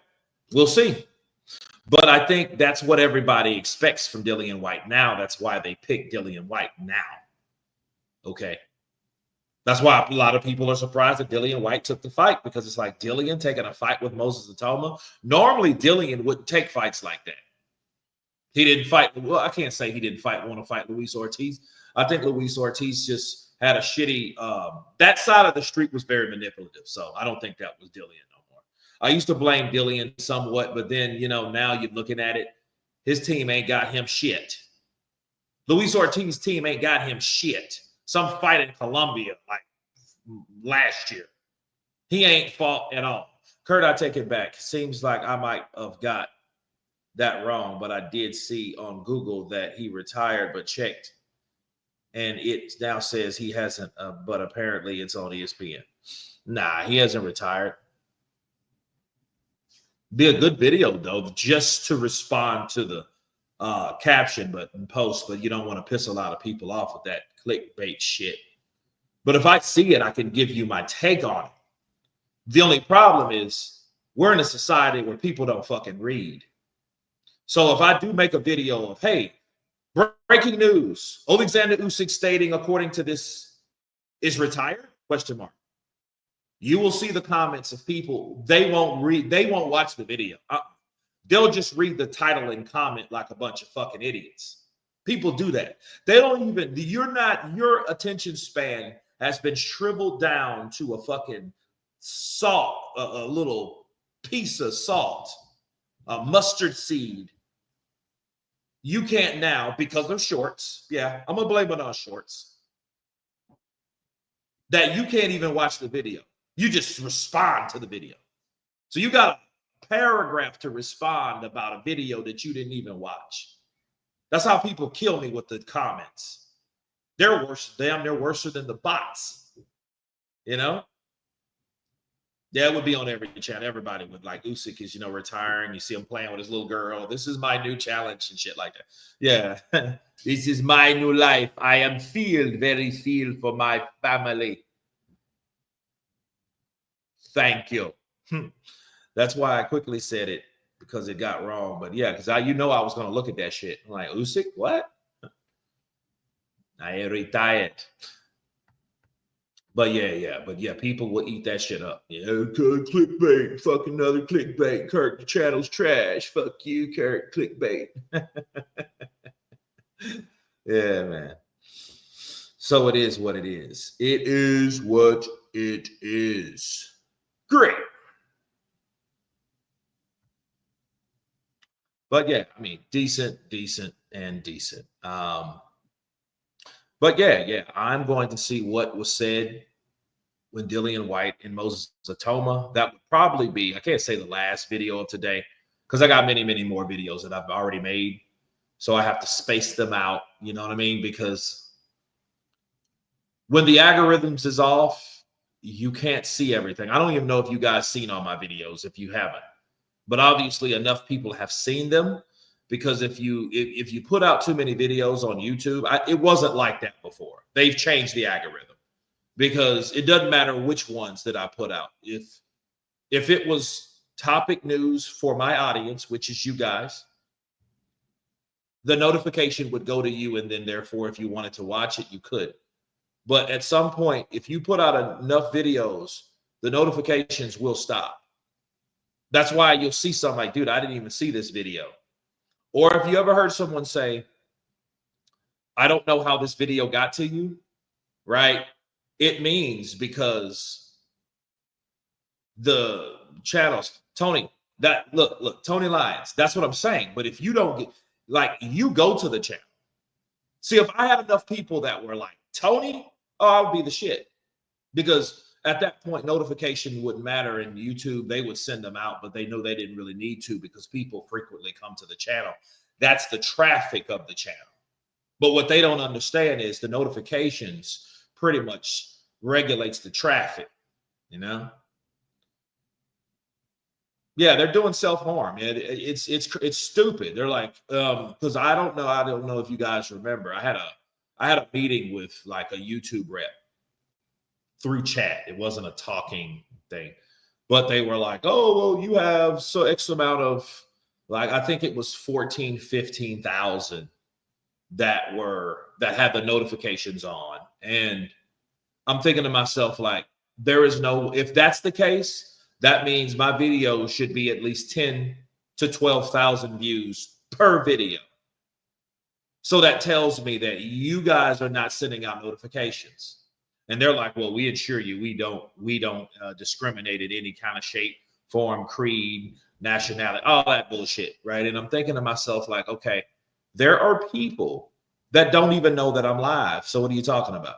we'll see. But I think that's what everybody expects from Dillian Whyte now. That's why they picked Dillian Whyte now. Okay. That's why a lot of people are surprised that Dillian Whyte took the fight, because it's like Dillian taking a fight with Moses Ituama. Normally, Dillian wouldn't take fights like that. He didn't fight. Well, I can't say he didn't want to fight Luis Ortiz. I think Luis Ortiz just had a shitty, that side of the street was very manipulative. So I don't think that was Dillian no more. I used to blame Dillian somewhat, but then, you know, now you're looking at it, his team ain't got him shit. Luis Ortiz's team ain't got him shit. Some fight in Colombia like last year. He ain't fought at all. Kurt, I take it back. Seems like I might have got that wrong, but I did see on Google that he retired, but checked. And it now says he hasn't, but apparently it's on ESPN. Nah, he hasn't retired. Be a good video, though, just to respond to the caption and post, but you don't want to piss a lot of people off with that clickbait shit. But if I see it, I can give you my take on it. The only problem is we're in a society where people don't fucking read. So if I do make a video of, hey, breaking news, Alexander Usyk stating, according to this, is retired? ? You will see the comments of people. They won't read. They won't watch the video. They'll just read the title and comment like a bunch of fucking idiots. People do that. They don't even, your attention span has been shriveled down to a fucking salt, a little piece of salt, a mustard seed. You can't now, because of shorts. Yeah, I'm going to blame it on shorts. That you can't even watch the video. You just respond to the video. So you got a paragraph to respond about a video that you didn't even watch. That's how people kill me with the comments. They're worse. Damn, they're worse than the bots. You know? Yeah, it would be on every channel. Everybody would, like, Usyk is, retiring. You see him playing with his little girl. This is my new challenge and shit like that. Yeah. This is my new life. I am very filled for my family. Thank you. That's why I quickly said it, because it got wrong. But yeah, because I was going to look at that shit. I'm like, Usyk, what? I retired. But yeah, people will eat that shit up. Yeah, clickbait, fucking another clickbait. Kirk, the channel's trash. Fuck you, Kirk, clickbait. Yeah, man. So it is what it is. It is what it is. Great. But yeah, I mean, decent. But yeah, I'm going to see what was said when Dillian Whyte and Moses Ituama. That would probably be, I can't say the last video of today, because I got many, many more videos that I've already made. So I have to space them out. You know what I mean? Because when the algorithms is off, you can't see everything. I don't even know if you guys seen all my videos if you haven't. But obviously enough people have seen them, because if you put out too many videos on YouTube, it wasn't like that before. They've changed the algorithm, because it doesn't matter which ones that I put out. If it was topic news for my audience, which is you guys, the notification would go to you, and then therefore if you wanted to watch it, you could. But at some point, if you put out enough videos, the notifications will stop. That's why you'll see something like, dude, I didn't even see this video. Or if you ever heard someone say, I don't know how this video got to you, right? It means because the channels, Tony, that look, Tony Lyons, that's what I'm saying. But if you don't get, like, you go to the channel. See, if I had enough people that were like, Tony, oh, I would be the shit. Because at that point, notification wouldn't matter, and YouTube, they would send them out, but they know they didn't really need to, because people frequently come to the channel. That's the traffic of the channel. But what they don't understand is the notifications pretty much regulates the traffic, you know? Yeah, they're doing self-harm. It's stupid. They're like, because I don't know if you guys remember. I had a meeting with like a YouTube rep through chat. It wasn't a talking thing, but they were like, oh, well, you have so X amount of, like, I think it was 15,000 that had the notifications on. And I'm thinking to myself, like, if that's the case, that means my video should be at least 10 to 12,000 views per video. So that tells me that you guys are not sending out notifications. And they're like, well, we assure you, we don't discriminate in any kind of shape, form, creed, nationality, all that bullshit, right? And I'm thinking to myself, like, okay, there are people that don't even know that I'm live. So what are you talking about?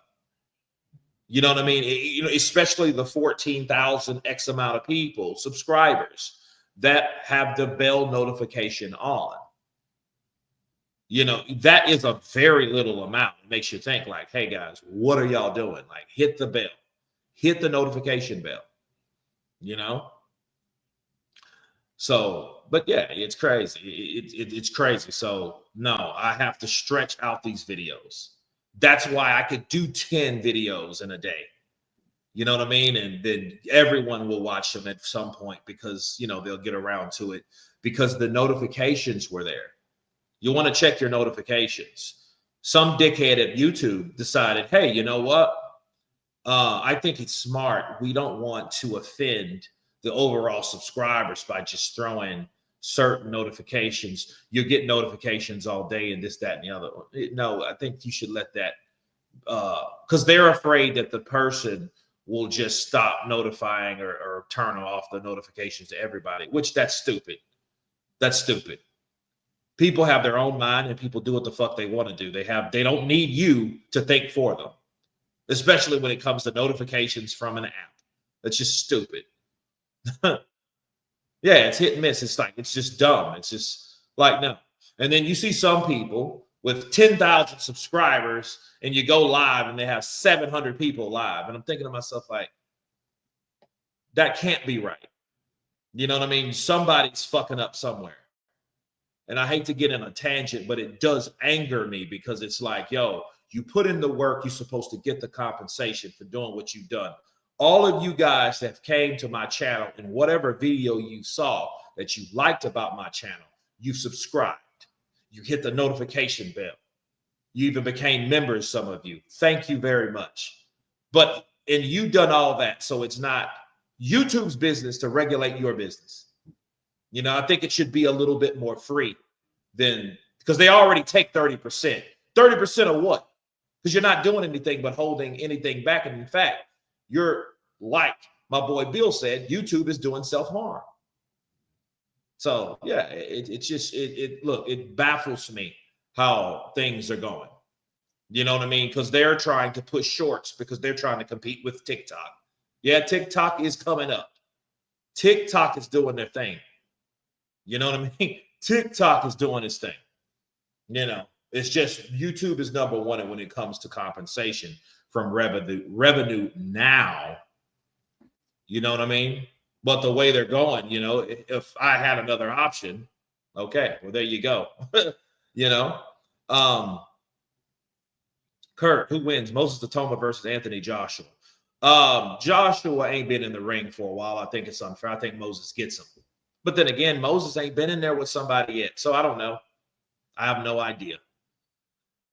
You know what I mean? Especially the 14,000 X amount of people, subscribers, that have the bell notification on. You know, that is a very little amount. It makes you think, like, hey guys, what are y'all doing? Like, hit the bell, hit the notification bell, you know? So, but yeah, it's crazy. It's crazy. So no, I have to stretch out these videos. That's why I could do 10 videos in a day. You know what I mean? And then everyone will watch them at some point, because, you know, they'll get around to it because the notifications were there. You want to check your notifications. Some dickhead at YouTube decided, hey, you know what? I think it's smart. We don't want to offend the overall subscribers by just throwing certain notifications. You get notifications all day and this, that, and the other. No, I think you should let that, because they're afraid that the person will just stop notifying or turn off the notifications to everybody, which that's stupid. That's stupid. People have their own mind, and people do what the fuck they want to do. They don't need you to think for them, especially when it comes to notifications from an app. That's just stupid. Yeah, it's hit and miss. It's just dumb. It's just like, no. And then you see some people with 10,000 subscribers, and you go live and they have 700 people live. And I'm thinking to myself, like, that can't be right. You know what I mean? Somebody's fucking up somewhere. And I hate to get in a tangent, but it does anger me, because it's like, yo, you put in the work, you're supposed to get the compensation for doing what you've done. All of you guys that came to my channel, and whatever video you saw that you liked about my channel, you subscribed, you hit the notification bell, you even became members, some of you. Thank you very much. And you've done all that, so it's not YouTube's business to regulate your business. You know, I think it should be a little bit more free because they already take 30%. 30% of what? Because you're not doing anything but holding anything back. And in fact, you're, like my boy Bill said, YouTube is doing self-harm. So yeah, it baffles me how things are going. You know what I mean? Because they're trying to push shorts because they're trying to compete with TikTok. Yeah, TikTok is coming up. TikTok is doing their thing. You know what I mean? TikTok is doing its thing. You know, it's just YouTube is number one when it comes to compensation from revenue now. You know what I mean? But the way they're going, you know, if I had another option, okay, well, there you go. You know, Kurt, who wins? Moses Ituama versus Anthony Joshua. Joshua ain't been in the ring for a while. I think it's unfair. I think Moses gets him. But then again, Moses ain't been in there with somebody yet. So I don't know. I have no idea.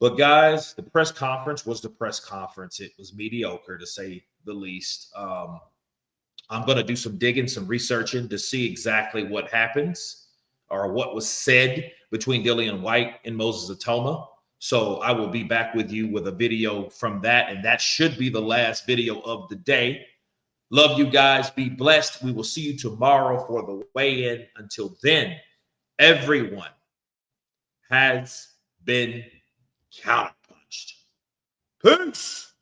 But guys, the press conference was the press conference. It was mediocre, to say the least. I'm going to do some digging, some researching to see exactly what happens or what was said between Dilliain Whye and Moses Ituama. So I will be back with you with a video from that, and that should be the last video of the day. Love you guys. Be blessed. We will see you tomorrow for the weigh-in. Until then, everyone has been counterpunched. Peace.